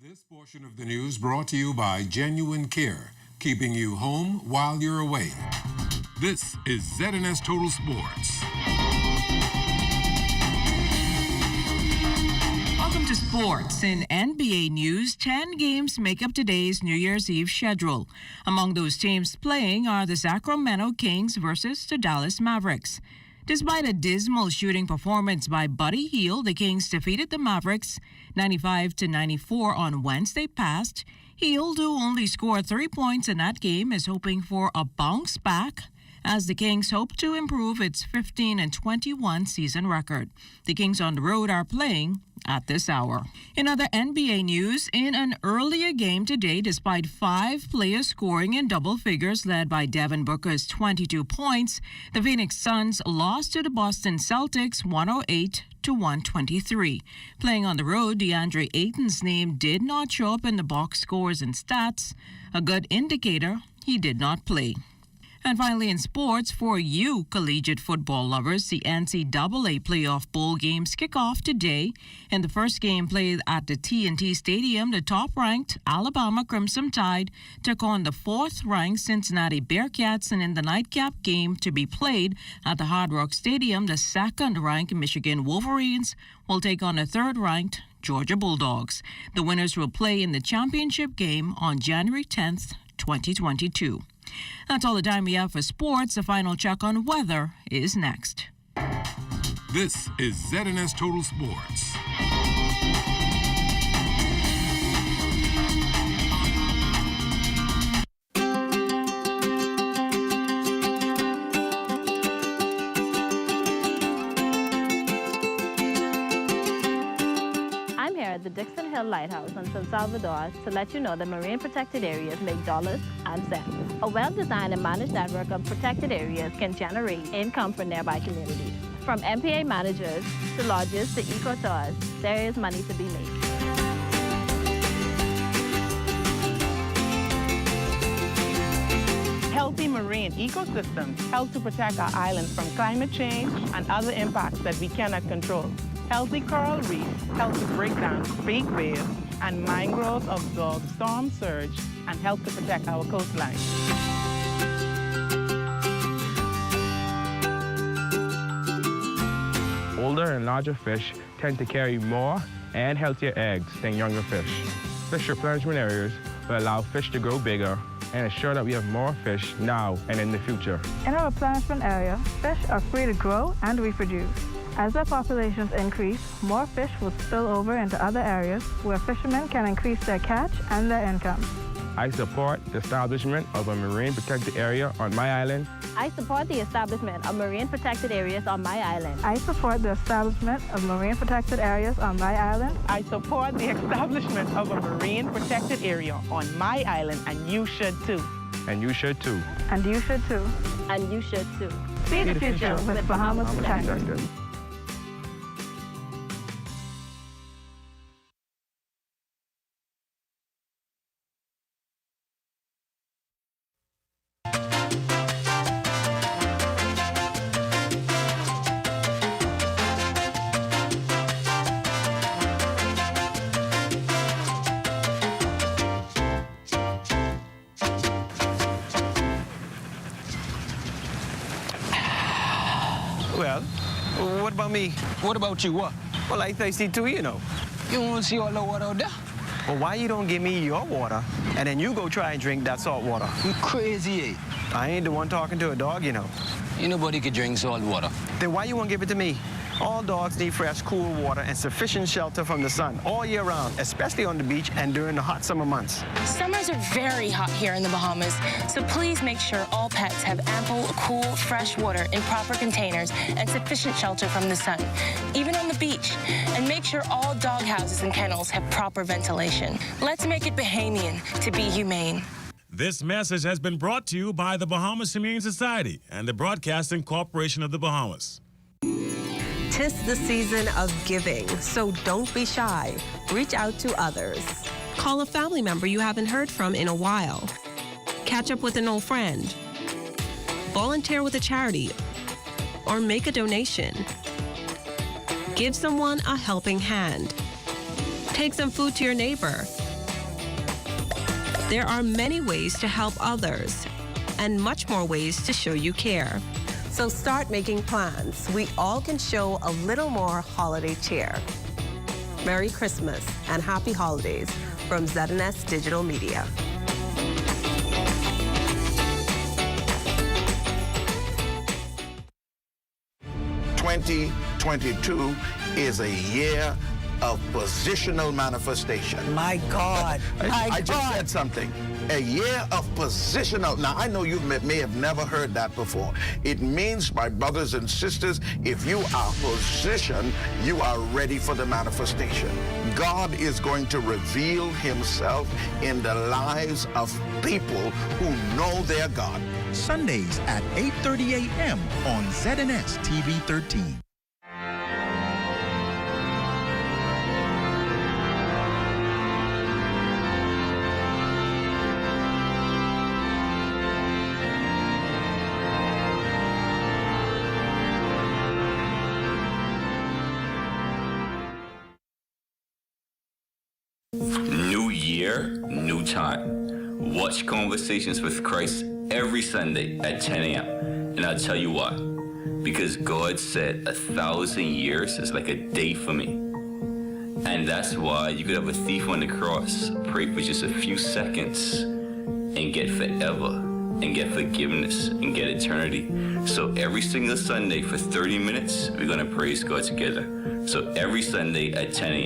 S1: This portion of the news brought to you by Genuine Care, keeping you home while you're away. This is ZNS Total Sports.
S2: Welcome to sports. In NBA news, 10 games make up today's New Year's Eve schedule. Among those teams playing are the Sacramento Kings versus the Dallas Mavericks. Despite a dismal shooting performance by Buddy Hield, the Kings defeated the Mavericks 95-94 on Wednesday past. Hield, who only scored 3 points in that game, is hoping for a bounce back as the Kings hope to improve its 15-21 season record. The Kings on the road are playing at this hour. In other NBA news, in an earlier game today, despite 5 players scoring in double figures led by Devin Booker's 22 points, the Phoenix Suns lost to the Boston Celtics 108-123. Playing on the road, DeAndre Ayton's name did not show up in the box scores and stats, a good indicator he did not play. And finally, in sports, for you collegiate football lovers, the NCAA playoff bowl games kick off today. In the first game played at the TNT Stadium, the top-ranked Alabama Crimson Tide took on the 4th-ranked Cincinnati Bearcats, and in the nightcap game to be played at the Hard Rock Stadium, the 2nd-ranked Michigan Wolverines will take on the 3rd-ranked Georgia Bulldogs. The winners will play in the championship game on January 10th, 2022. That's all the time we have for sports. A final check on weather is next.
S1: This is ZNS Total Sports.
S22: At the Dixon Hill Lighthouse in San Salvador to let you know that marine protected areas make dollars and cents. A well-designed and managed network of protected areas can generate income for nearby communities. From MPA managers to lodges to eco-tours, there is money to be made.
S23: Healthy marine ecosystems help to protect our islands from climate change and other impacts that we cannot control. Healthy coral reefs help to break down fake waves, and mangroves absorb storm surge and help to protect our coastline.
S25: Older and larger fish tend to carry more and healthier eggs than younger fish. Fish replenishment areas will allow fish to grow bigger and ensure that we have more fish now and in the future.
S26: In our replenishment area, fish are free to grow and reproduce. As their populations increase, more fish will spill over into other areas where fishermen can increase their catch and their income.
S25: I support the establishment of a marine protected area on my island.
S22: I support the establishment of marine protected areas on my island.
S26: I support the establishment of marine protected areas on my island.
S23: I support the establishment of a marine protected area on my island, and you should too.
S25: And you should too.
S26: And you should too.
S22: And you should too.
S26: See the future with Bahamas Protected.
S5: Well, what about me? What about you, what? Well, I thirsty too, you know. You want to see all the water out there? Well, why you don't give me your water, and then you go try and drink that salt water? You crazy, eh? I ain't the one talking to a dog, you know. Ain't nobody can drink salt water. Then why you won't give it to me? All dogs need fresh, cool water and sufficient shelter from the sun all year round, especially on the beach and during the hot summer months.
S6: Summers are very hot here in the Bahamas, so please make sure all pets have ample, cool, fresh water in proper containers and sufficient shelter from the sun, even on the beach. And make sure all dog houses and kennels have proper ventilation. Let's make it Bahamian to be humane.
S9: This message has been brought to you by the Bahamas Humane Society and the Broadcasting Corporation of the Bahamas.
S13: 'Tis the season of giving, so don't be shy. Reach out to others. Call a family member you haven't heard from in a while. Catch up with an old friend. Volunteer with a charity or make a donation. Give someone a helping hand. Take some food to your neighbor. There are many ways to help others and much more ways to show you care. So start making plans. We all can show a little more holiday cheer. Merry Christmas and Happy Holidays from ZNS Digital Media.
S14: 2022 is a year of positional manifestation.
S5: My God.
S14: I just said something. A year of positional. Now, I know you may have never heard that before. It means, my brothers and sisters, if you are positioned, you are ready for the manifestation. God is going to reveal himself in the lives of people who know their God.
S15: Sundays at 8:30 a.m. on ZNS TV 13.
S27: New year, new time. Watch Conversations with Christ every Sunday at 10 a.m. And I'll tell you why. Because God said 1,000 years is like a day for me. And that's why you could have a thief on the cross pray for just a few seconds and get forever, and get forgiveness, and get eternity. So every single Sunday for 30 minutes, we're going to praise God together. So every Sunday at 10 a.m.